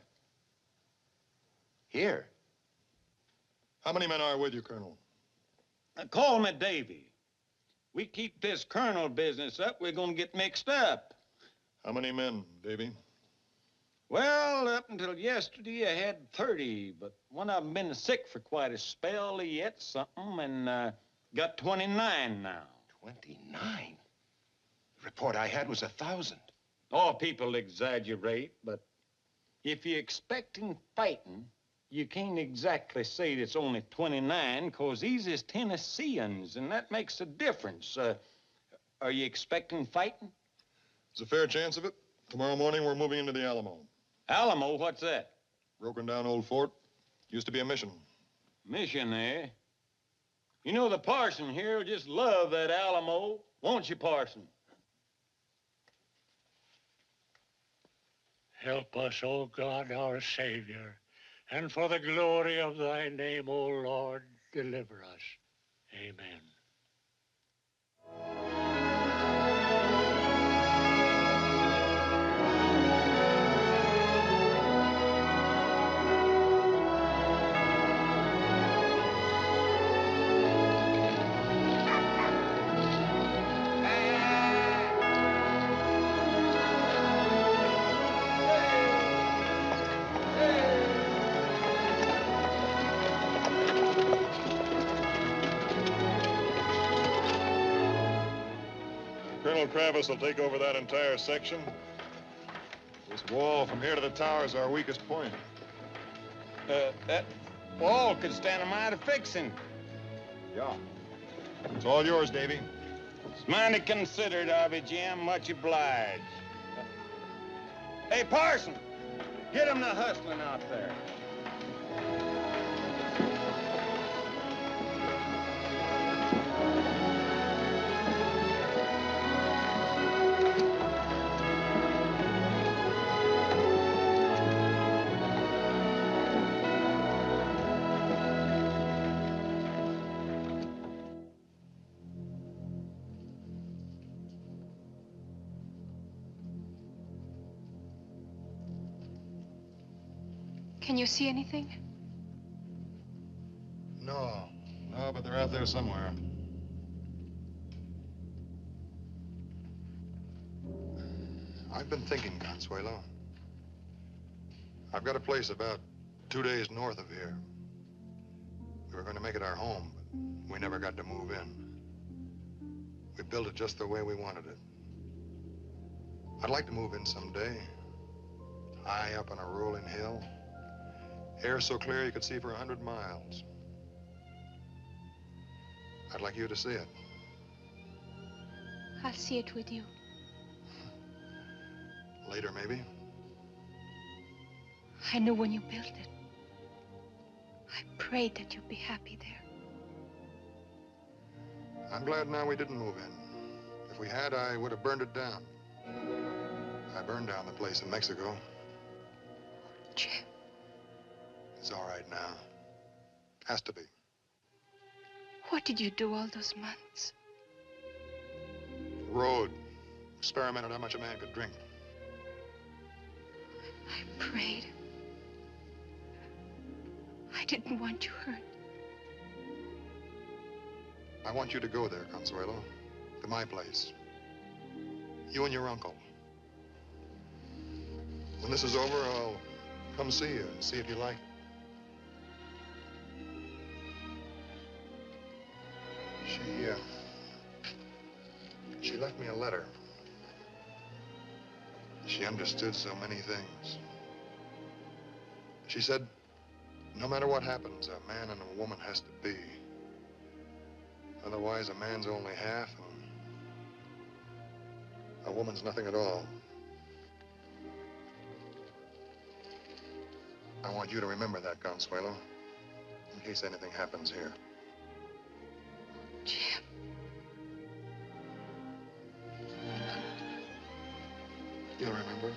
Here? How many men are with you, Colonel? Call me Davy. We keep this colonel business up, we're gonna get mixed up. How many men, Davy? Well, up until yesterday, I had 30, but one of them been sick for quite a spell. He ate something and got 29 now. 29? The report I had was 1,000. Oh, people exaggerate, but if you're expecting fighting, you can't exactly say it's only 29, because these is Tennesseans, and that makes a difference. Are you expecting fighting? There's a fair chance of it. Tomorrow morning, we're moving into the Alamo. Alamo? What's that? Broken down old fort. Used to be a mission. Mission, eh? You know, the parson here will just love that Alamo. Won't you, parson? Help us, O God, our Savior, and for the glory of thy name, O Lord, deliver us. Amen. Colonel Travis will take over that entire section. This wall from here to the tower is our weakest point. That wall could stand a mighty fixing. Yeah. It's all yours, Davy. It's mighty considerate of you, Jim. Much obliged. Hey, parson, get him to hustling out there. Can you see anything? No, but they're out there somewhere. I've been thinking, Consuelo. I've got a place about 2 days north of here. We were going to make it our home, but we never got to move in. We built it just the way we wanted it. I'd like to move in someday. High up on a rolling hill. Air so clear you could see for 100 miles. I'd like you to see it. I'll see it with you. Later, maybe. I knew when you built it. I prayed that you'd be happy there. I'm glad now we didn't move in. If we had, I would have burned it down. I burned down the place in Mexico. Jim. It's all right now. Has to be. What did you do all those months? Rode. Experimented how much a man could drink. I prayed. I didn't want you hurt. I want you to go there, Consuelo. To my place. You and your uncle. When this is over, I'll come see you and see if you like it. She left me a letter. She understood so many things. She said, no matter what happens, a man and a woman has to be. Otherwise, a man's only half, and a woman's nothing at all. I want you to remember that, Consuelo, in case anything happens here. Jim. You'll remember?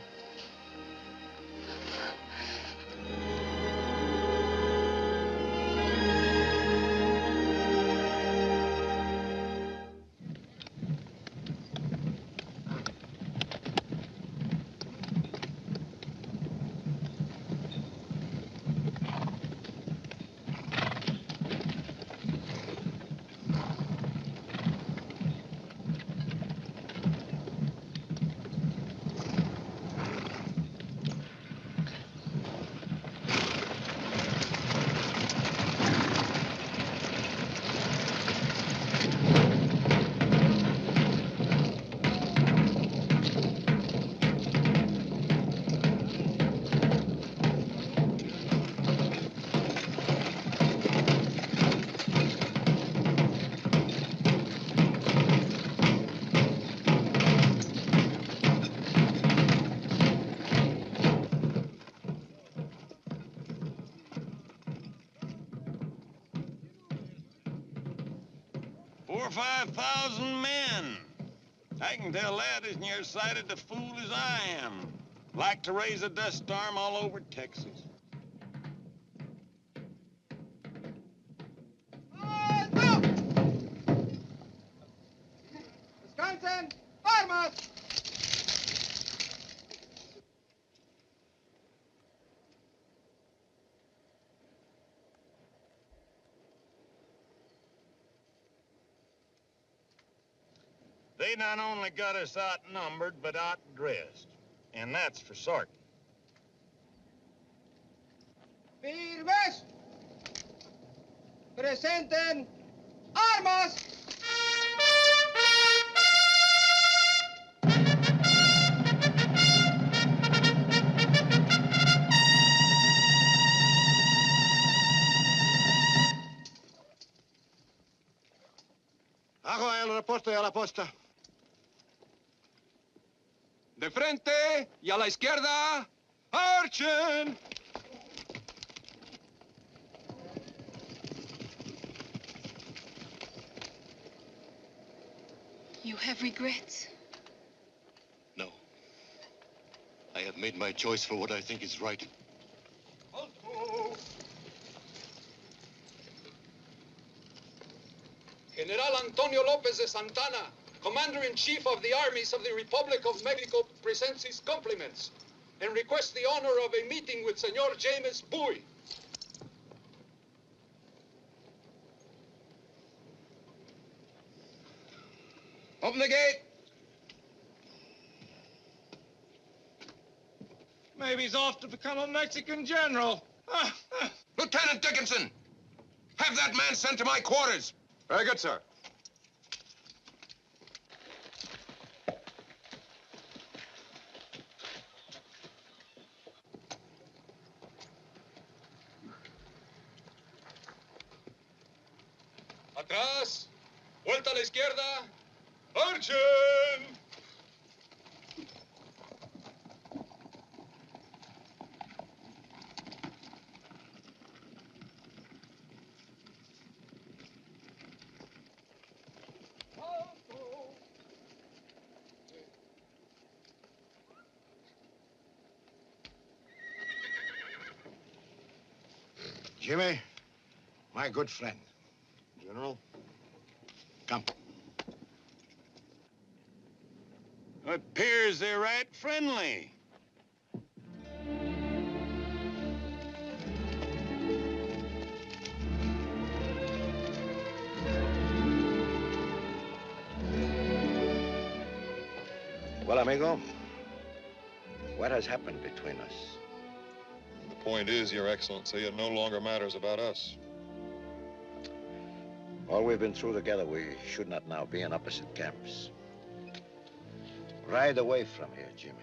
Four or 5,000 men. I can tell that as nearsighted a fool as I am. Like to raise a dust storm all over Texas. Wisconsin, armas! They not only got us outnumbered, but outdressed. And that's for certain. Firmes! Presenten armas! Hago el reporte a la posta. De frente y a la izquierda. ¡Marchen! You have regrets? No. I have made my choice for what I think is right. General Antonio Lopez de Santana, Commander-in-Chief of the Armies of the Republic of Mexico, presents his compliments and requests the honor of a meeting with Senor James Bowie. Open the gate. Maybe he's off to become a Mexican general. Lieutenant Dickinson, have that man sent to my quarters. Very good, sir. Atrás, vuelta a la izquierda, marchen. Jimmy, my good friend. General? Come. Appears they're right friendly. Well, amigo, what has happened between us? The point is, Your Excellency, it no longer matters about us. All we've been through together, we should not now be in opposite camps. Ride away from here, Jimmy.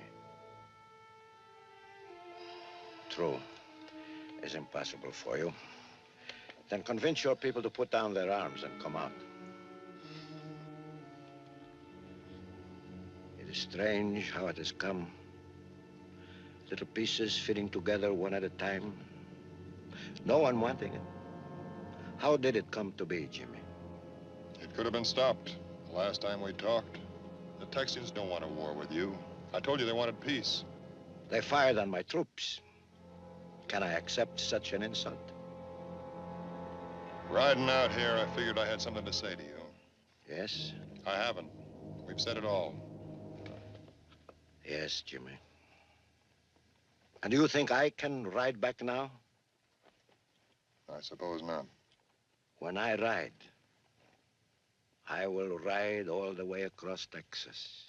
True. It's impossible for you. Then convince your people to put down their arms and come out. It is strange how it has come. Little pieces fitting together one at a time. No one wanting it. How did it come to be, Jimmy? It could have been stopped the last time we talked. The Texians don't want a war with you. I told you they wanted peace. They fired on my troops. Can I accept such an insult? Riding out here, I figured I had something to say to you. Yes? I haven't. We've said it all. Yes, Jimmy. And do you think I can ride back now? I suppose not. When I ride, I will ride all the way across Texas.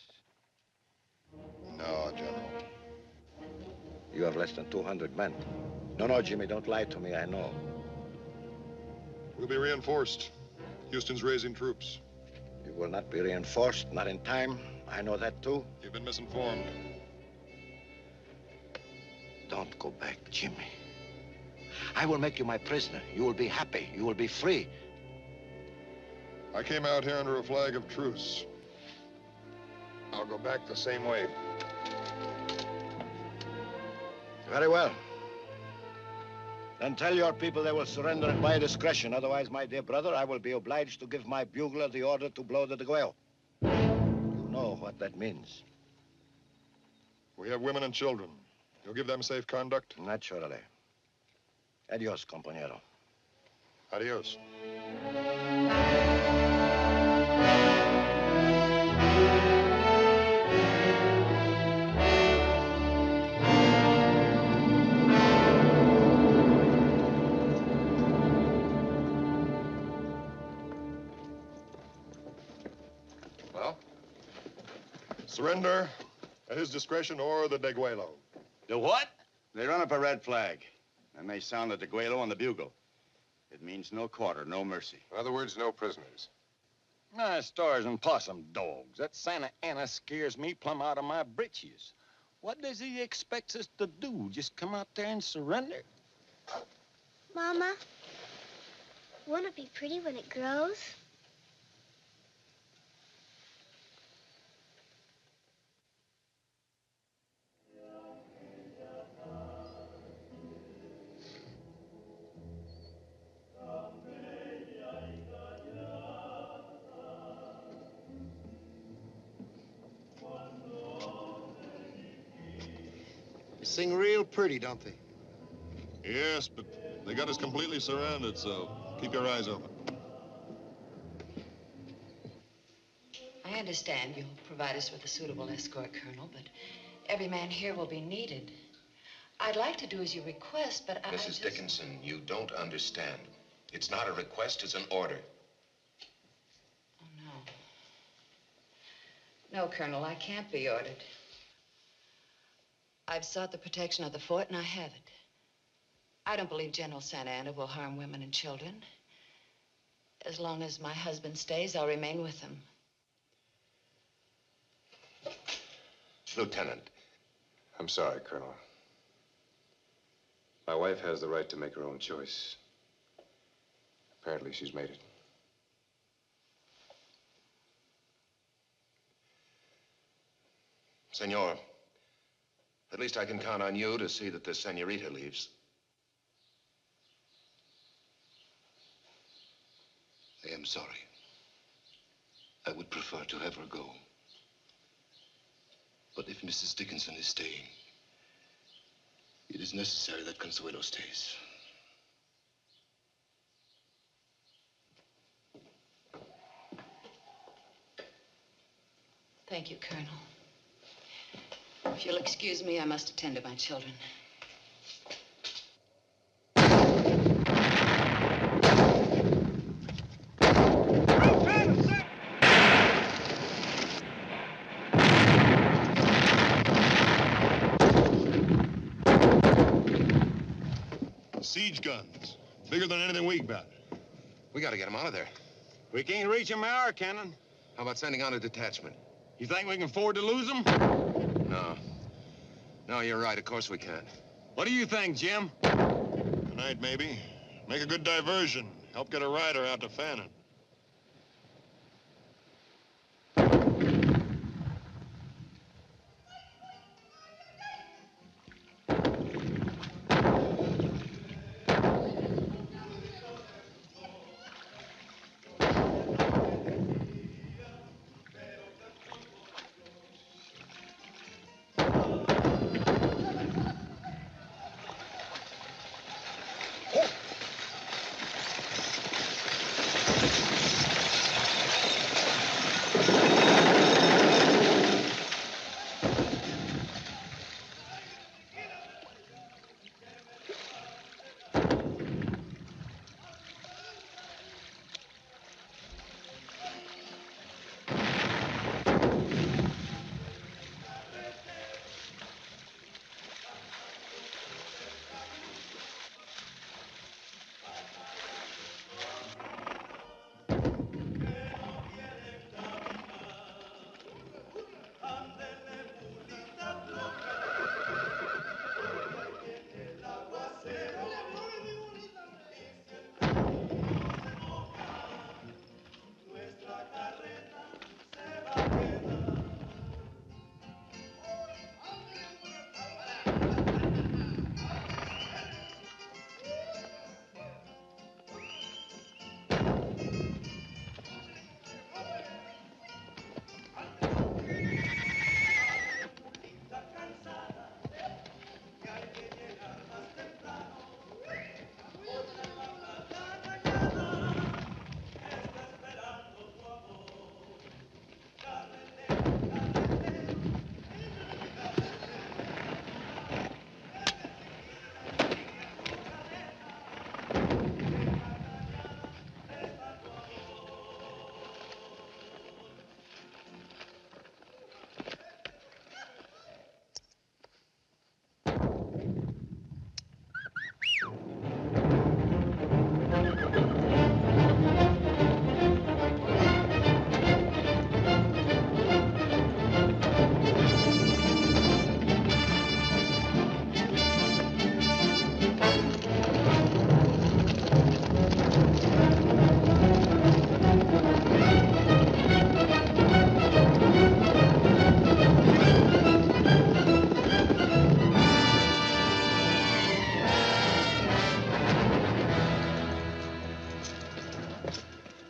No, General. You have less than 200 men. No, Jimmy, don't lie to me, I know. We'll be reinforced. Houston's raising troops. You will not be reinforced, not in time. I know that too. You've been misinformed. Don't go back, Jimmy. I will make you my prisoner. You will be happy. You will be free. I came out here under a flag of truce. I'll go back the same way. Very well. Then tell your people they will surrender at my discretion. Otherwise, my dear brother, I will be obliged to give my bugler the order to blow the deguello. You know what that means. We have women and children. You'll give them safe conduct? Naturally. Adios, compañero. Adios. Well? Surrender at his discretion or the deguello. The what? They run up a red flag. And they sound the deguello on the bugle. It means no quarter, no mercy. In other words, no prisoners. Nah, stars and possum dogs. That Santa Ana scares me plumb out of my britches. What does he expect us to do? Just come out there and surrender? Mama, won't it be pretty when it grows? They sing real pretty, don't they? Yes, but they got us completely surrounded, so keep your eyes open. I understand you'll provide us with a suitable escort, Colonel, but every man here will be needed. I'd like to do as you request, but I Mrs. just... Dickinson, you don't understand. It's not a request, it's an order. Oh, no. No, Colonel, I can't be ordered. I've sought the protection of the fort, and I have it. I don't believe General Santa Anna will harm women and children. As long as my husband stays, I'll remain with him. Lieutenant. I'm sorry, Colonel. My wife has the right to make her own choice. Apparently, she's made it. Senor, at least I can count on you to see that the senorita leaves. I am sorry. I would prefer to have her go. But if Mrs. Dickinson is staying, it is necessary that Consuelo stays. Thank you, Colonel. If you'll excuse me, I must attend to my children. Siege guns. Bigger than anything we've got. We gotta get them out of there. We can't reach them now, Cannon. How about sending out a detachment? You think we can afford to lose them? No. No, you're right. Of course we can't. What do you think, Jim? Tonight, maybe. Make a good diversion. Help get a rider out to Fannin.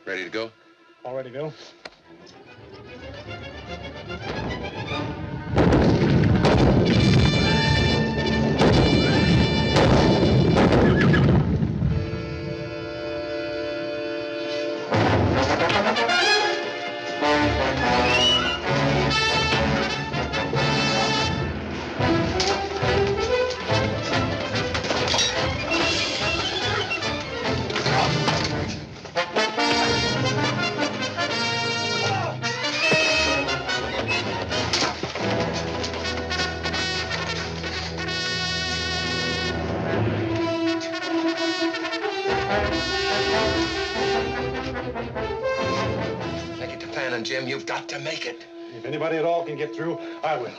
Ready to go? All ready to go? Make it to Fannin, Jim. You've got to make it. If anybody at all can get through, I will.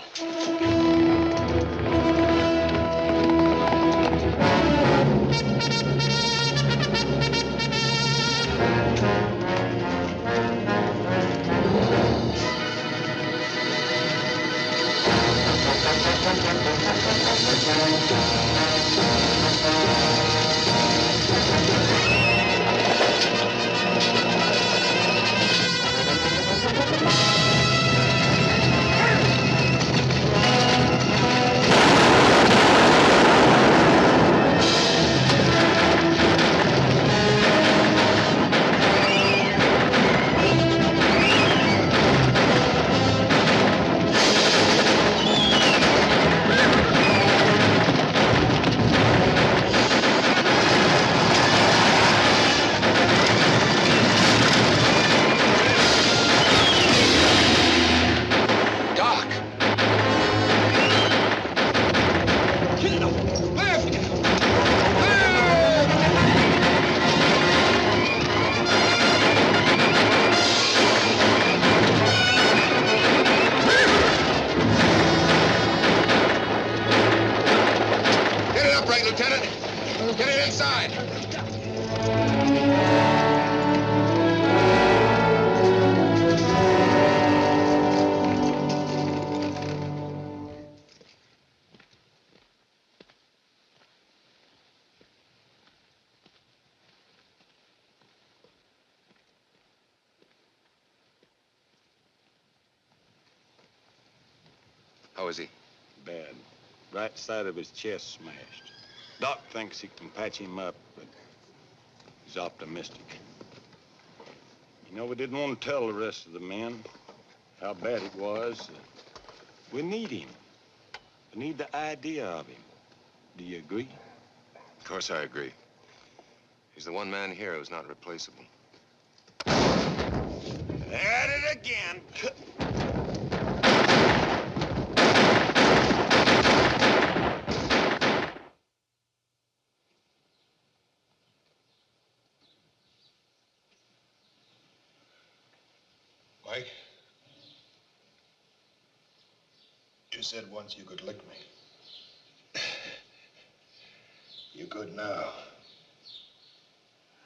How is he? Bad. Right side of his chest smashed. Doc thinks he can patch him up, but he's optimistic. You know, we didn't want to tell the rest of the men how bad it was. We need him. We need the idea of him. Do you agree? Of course I agree. He's the one man here who's not replaceable. At it again. Mike, you said once you could lick me. You could now.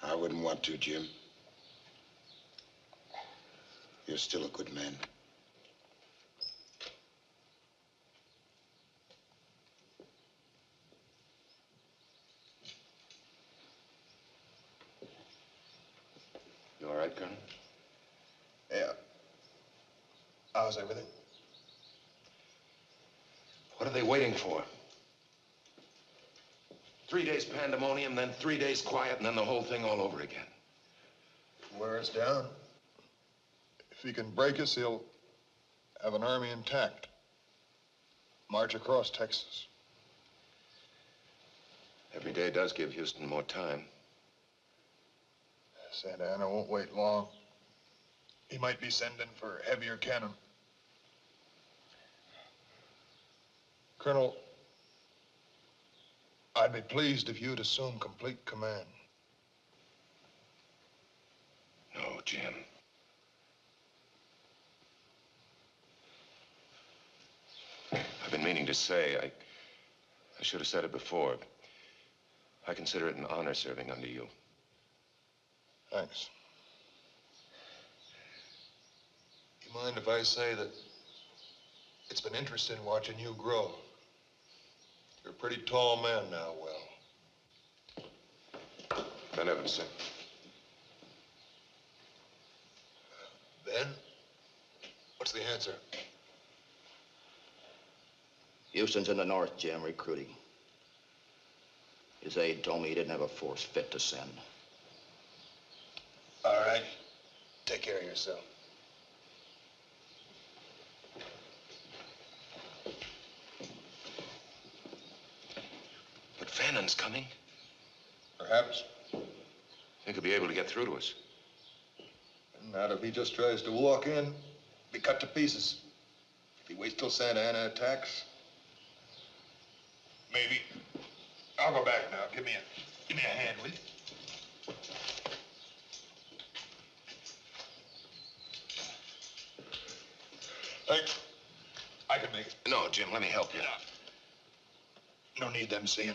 I wouldn't want to, Jim. You're still a good man. You all right, Colonel? Yeah. How's everything? What are they waiting for? 3 days pandemonium, then 3 days quiet, and then the whole thing all over again. Wear us down. If he can break us, he'll have an army intact. March across Texas. Every day does give Houston more time. Santa Ana won't wait long. He might be sending for heavier cannon. Colonel, I'd be pleased if you'd assume complete command. No, Jim. I've been meaning to say, I should have said it before. I consider it an honor serving under you. Thanks. You mind if I say that it's been interesting watching you grow? You're a pretty tall man now, Will. Beneficent. Ben? What's the answer? Houston's in the north, Jim, recruiting. His aide told me he didn't have a force fit to send. All right. Take care of yourself. But Fannon's coming. Perhaps. Think he'll be able to get through to us. Not if he just tries to walk in, be cut to pieces. If he waits till Santa Ana attacks, maybe. I'll go back now. Give me a hand, will you? Thanks. I can make it. No, Jim, let me help you. No need them seeing.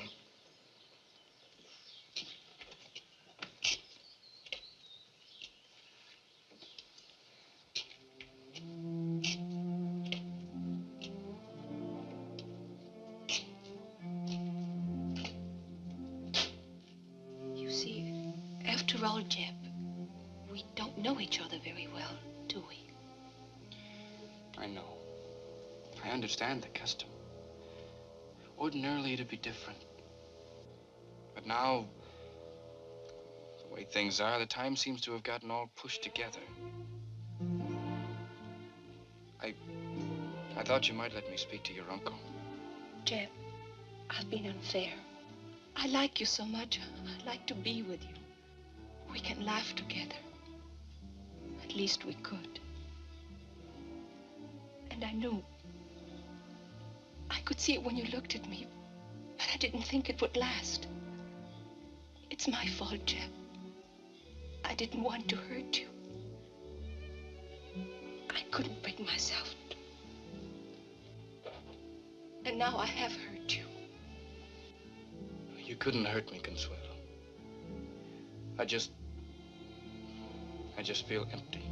You see, after all, Jeb, we don't know each other very well, do we? I know. I understand the custom. Ordinarily, it'd be different. But now, the way things are, the time seems to have gotten all pushed together. I thought you might let me speak to your uncle. Jeb, I've been unfair. I like you so much. I'd like to be with you. We can laugh together. At least we could. And I knew. I could see it when you looked at me, but I didn't think it would last. It's my fault, Jeb. I didn't want to hurt you. I couldn't bring myself to. And now I have hurt you. You couldn't hurt me, Consuelo. I just feel empty.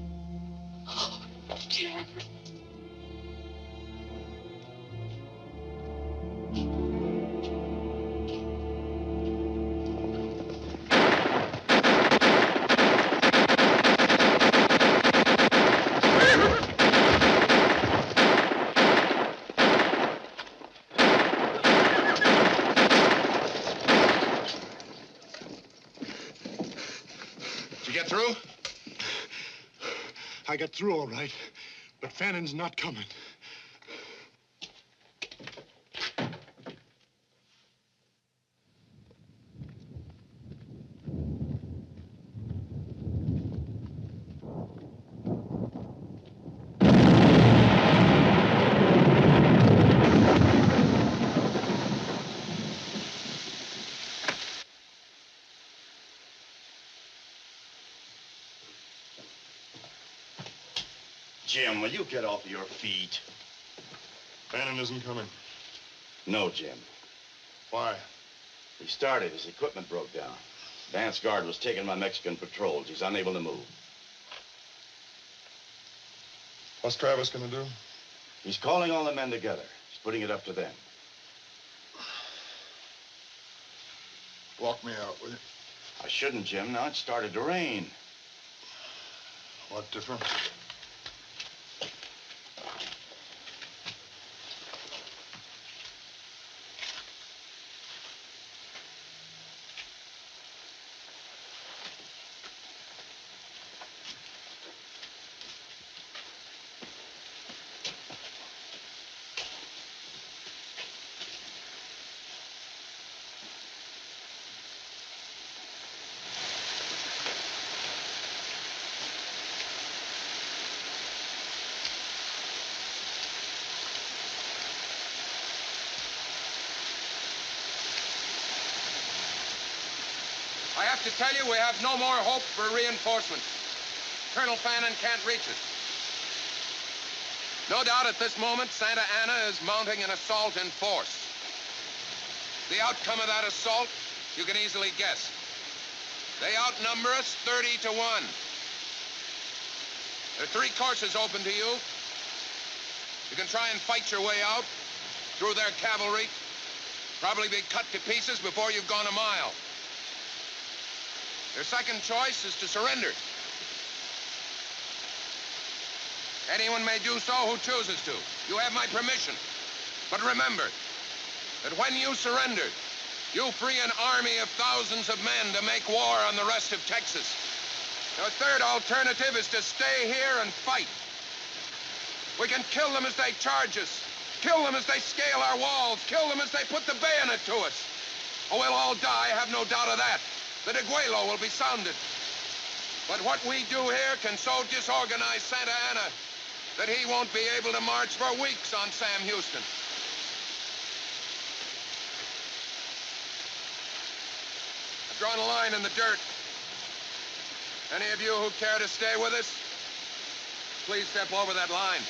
Oh, Jeb. through? I got through all right, but Fannon's not coming. Jim, will you get off your feet? Fannin isn't coming. No, Jim. Why? He started. His equipment broke down. Dance guard was taken by Mexican patrols. He's unable to move. What's Travis gonna do? He's calling all the men together. He's putting it up to them. Walk me out, will you? I shouldn't, Jim. Now it's started to rain. What difference? I have to tell you, we have no more hope for reinforcements. Colonel Fannin can't reach us. No doubt at this moment, Santa Ana is mounting an assault in force. The outcome of that assault, you can easily guess. They outnumber us 30 to 1. There are 3 courses open to you. You can try and fight your way out through their cavalry. Probably be cut to pieces before you've gone a mile. Their second choice is to surrender. Anyone may do so who chooses to. You have my permission. But remember that when you surrender, you free an army of thousands of men to make war on the rest of Texas. Your third alternative is to stay here and fight. We can kill them as they charge us. Kill them as they scale our walls. Kill them as they put the bayonet to us. Oh, we'll all die, have no doubt of that. The Degüello will be sounded. But what we do here can so disorganize Santa Ana that he won't be able to march for weeks on Sam Houston. I've drawn a line in the dirt. Any of you who care to stay with us, please step over that line.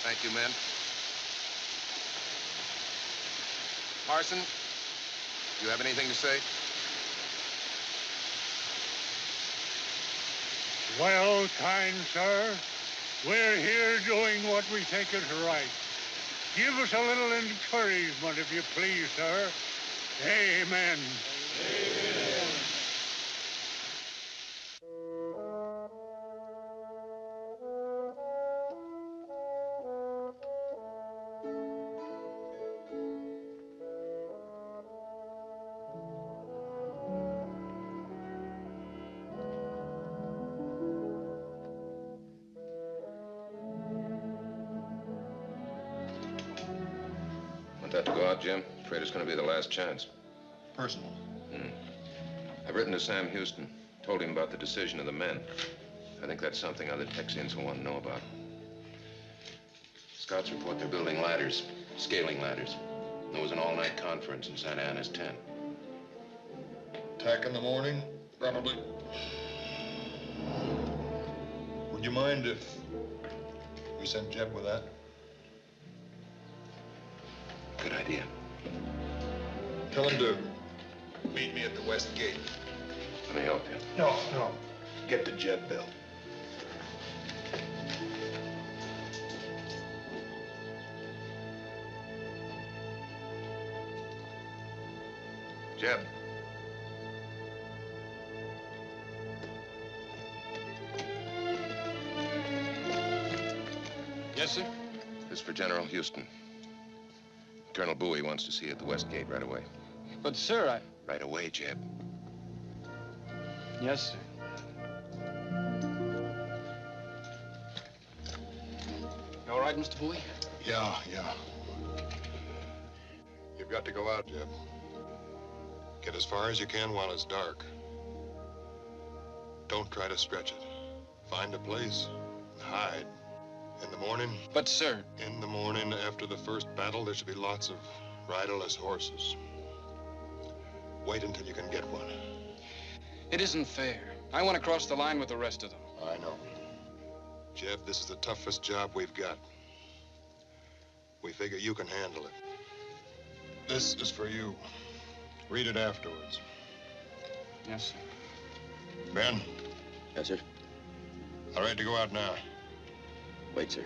Thank you, men. Parson, do you have anything to say? Well, kind sir, we're here doing what we think is right. Give us a little encouragement, if you please, sir. Amen. Amen. Want that to go out, Jim? Afraid it's going to be the last chance. Personal. I've written to Sam Houston. Told him about the decision of the men. I think that's something other Texians will want to know about. Scouts report they're building ladders, scaling ladders. There was an all-night conference in Santa Ana's tent. Attack in the morning, probably. Would you mind if we sent Jeb with that? Good idea. Tell him to meet me at the west gate. Let me help you. No. Get the Jeb bill. Jeb. Yes, sir? This is for General Houston. Colonel Bowie wants to see you at the West Gate right away. But, sir, Right away, Jeb. Yes, sir. You all right, Mr. Bowie? Yeah. You've got to go out, Jeb. Get as far as you can while it's dark. Don't try to stretch it. Find a place and hide. In the morning... But, sir... In the morning, after the first battle, there should be lots of riderless horses. Wait until you can get one. It isn't fair. I want to cross the line with the rest of them. I know. Jeb, this is the toughest job we've got. We figure you can handle it. This is for you. Read it afterwards. Yes, sir. Ben? Yes, sir? All right to go out now. Wait, sir.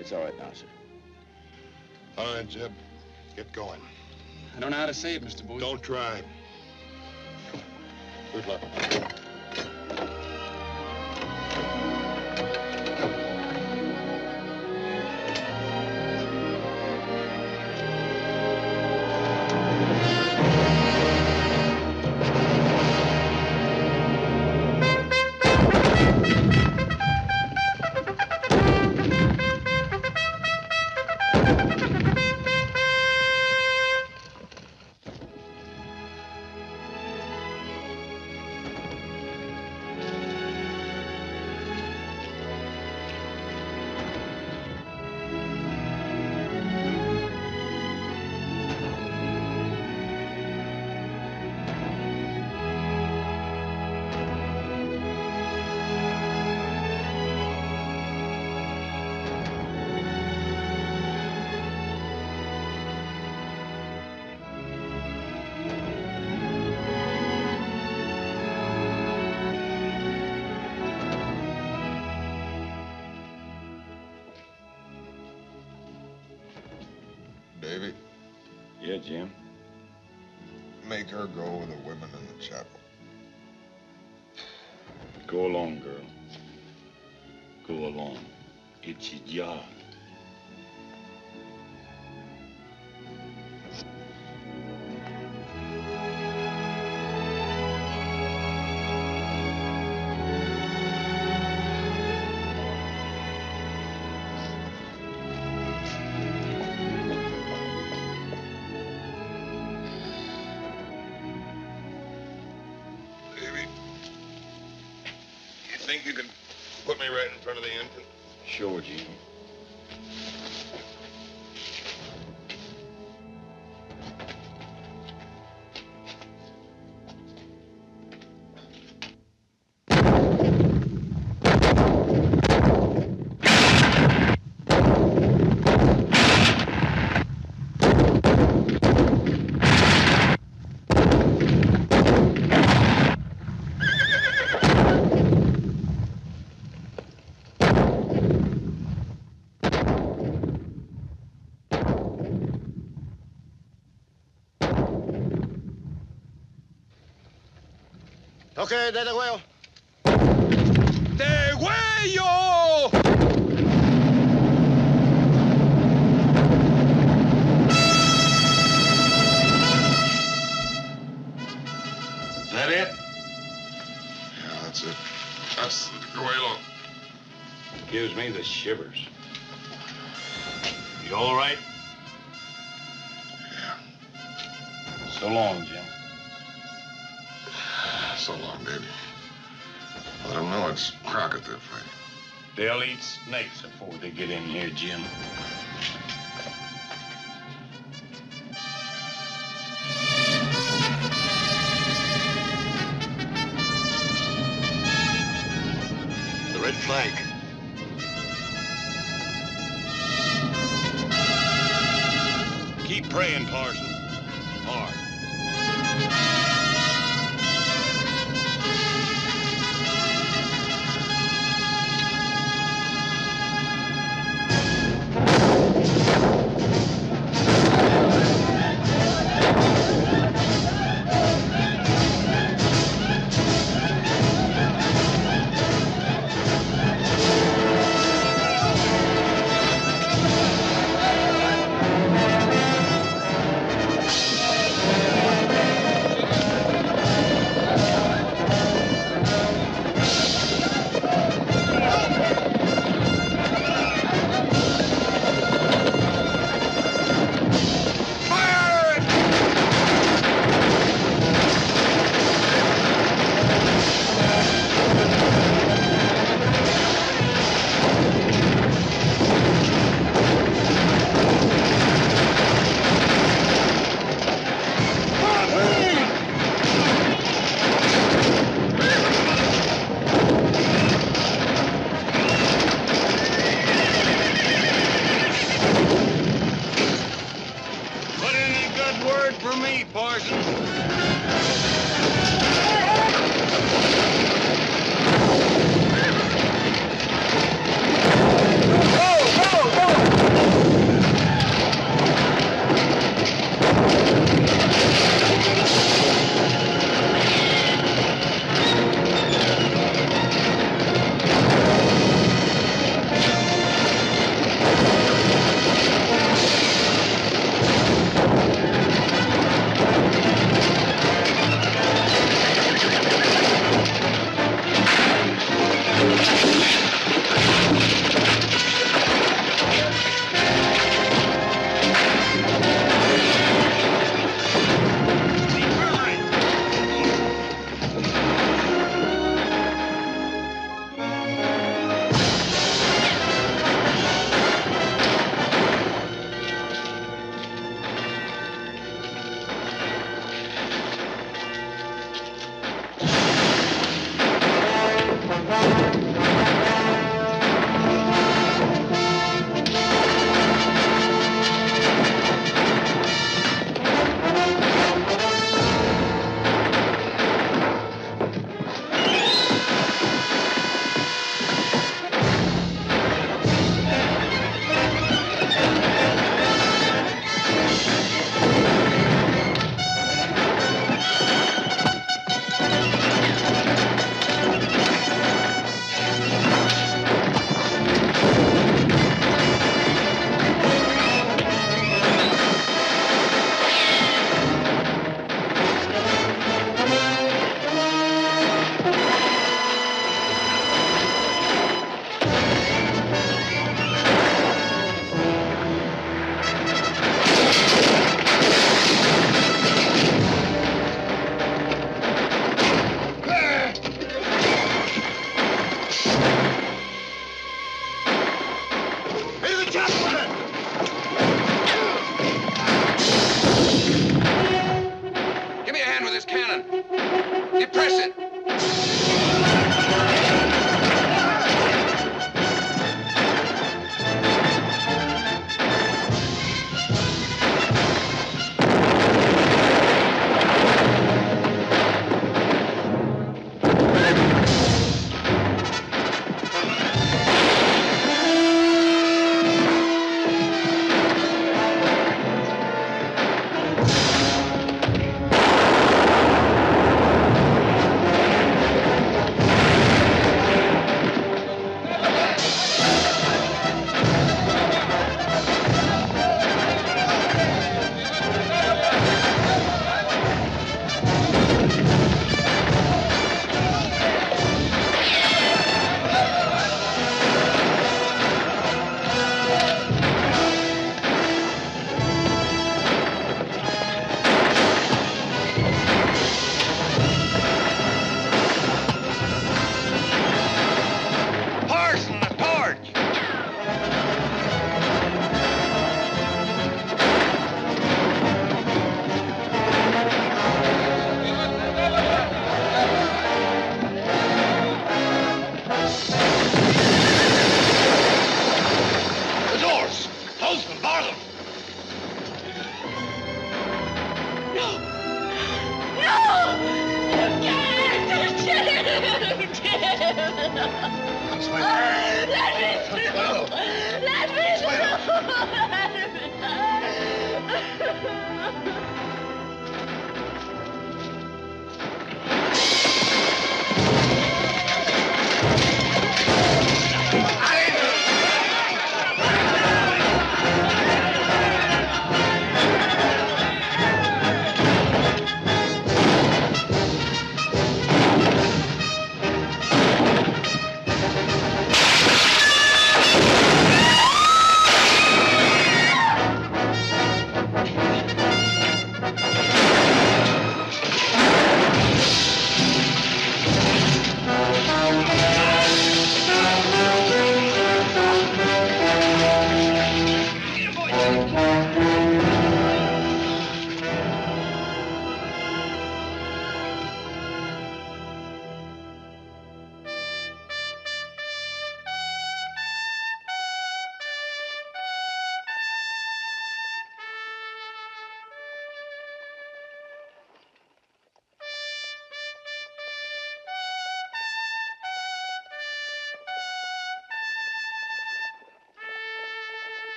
It's all right now, sir. All right, Jeb. Get going. I don't know how to say it, Mr. Bowie. Don't try. Good luck. Davy? Yeah, Jim? Make her go with the women in the chapel. Go along, girl. Go along. It's your job. Davy, you think you can put me right in front of the engine? Sure, Jim. Okay, de huevo. ¡De huello! Is that it? Yeah, that's it. That's the Guelo. Gives me the shivers. You all right? Yeah. So long, Jim. So long, Davy. Let them know it's Crockett they're fighting. They'll eat snakes before they get in here, Jim. The red flag. Keep praying, Parson. Hard.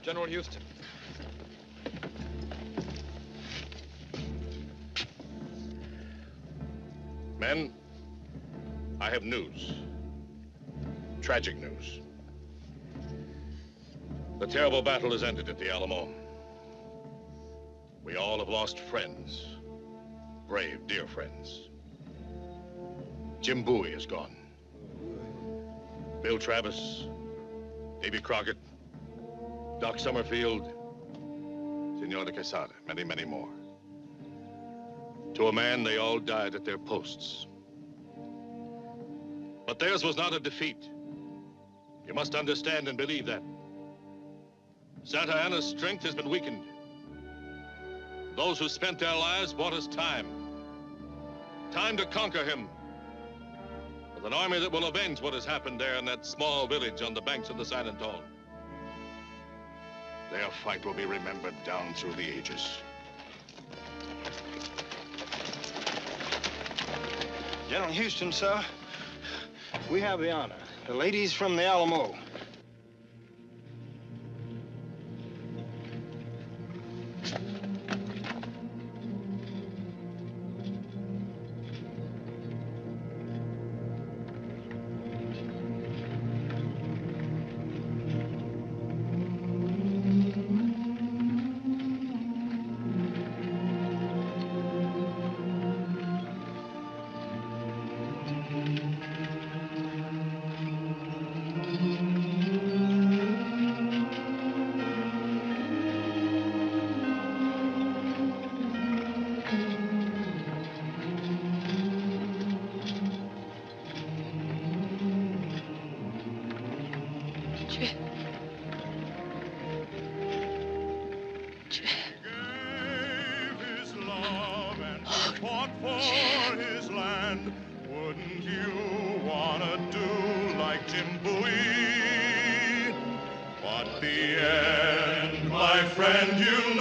General Houston. Men, I have news. Tragic news. The terrible battle has ended at the Alamo. We all have lost friends. Brave, dear friends. Jim Bowie is gone. Bill Travis, Davy Crockett, Doc Summerfield, Senor de Quesada, many, many more. To a man, they all died at their posts. But theirs was not a defeat. You must understand and believe that. Santa Anna's strength has been weakened. Those who spent their lives bought us time. Time to conquer him. With an army that will avenge what has happened there in that small village on the banks of the San Antone. Their fight will be remembered down through the ages. General Houston, sir, we have the honor. The ladies from the Alamo. Fought for his land. Wouldn't you wanna do like Jim Bowie? But the end, my friend, you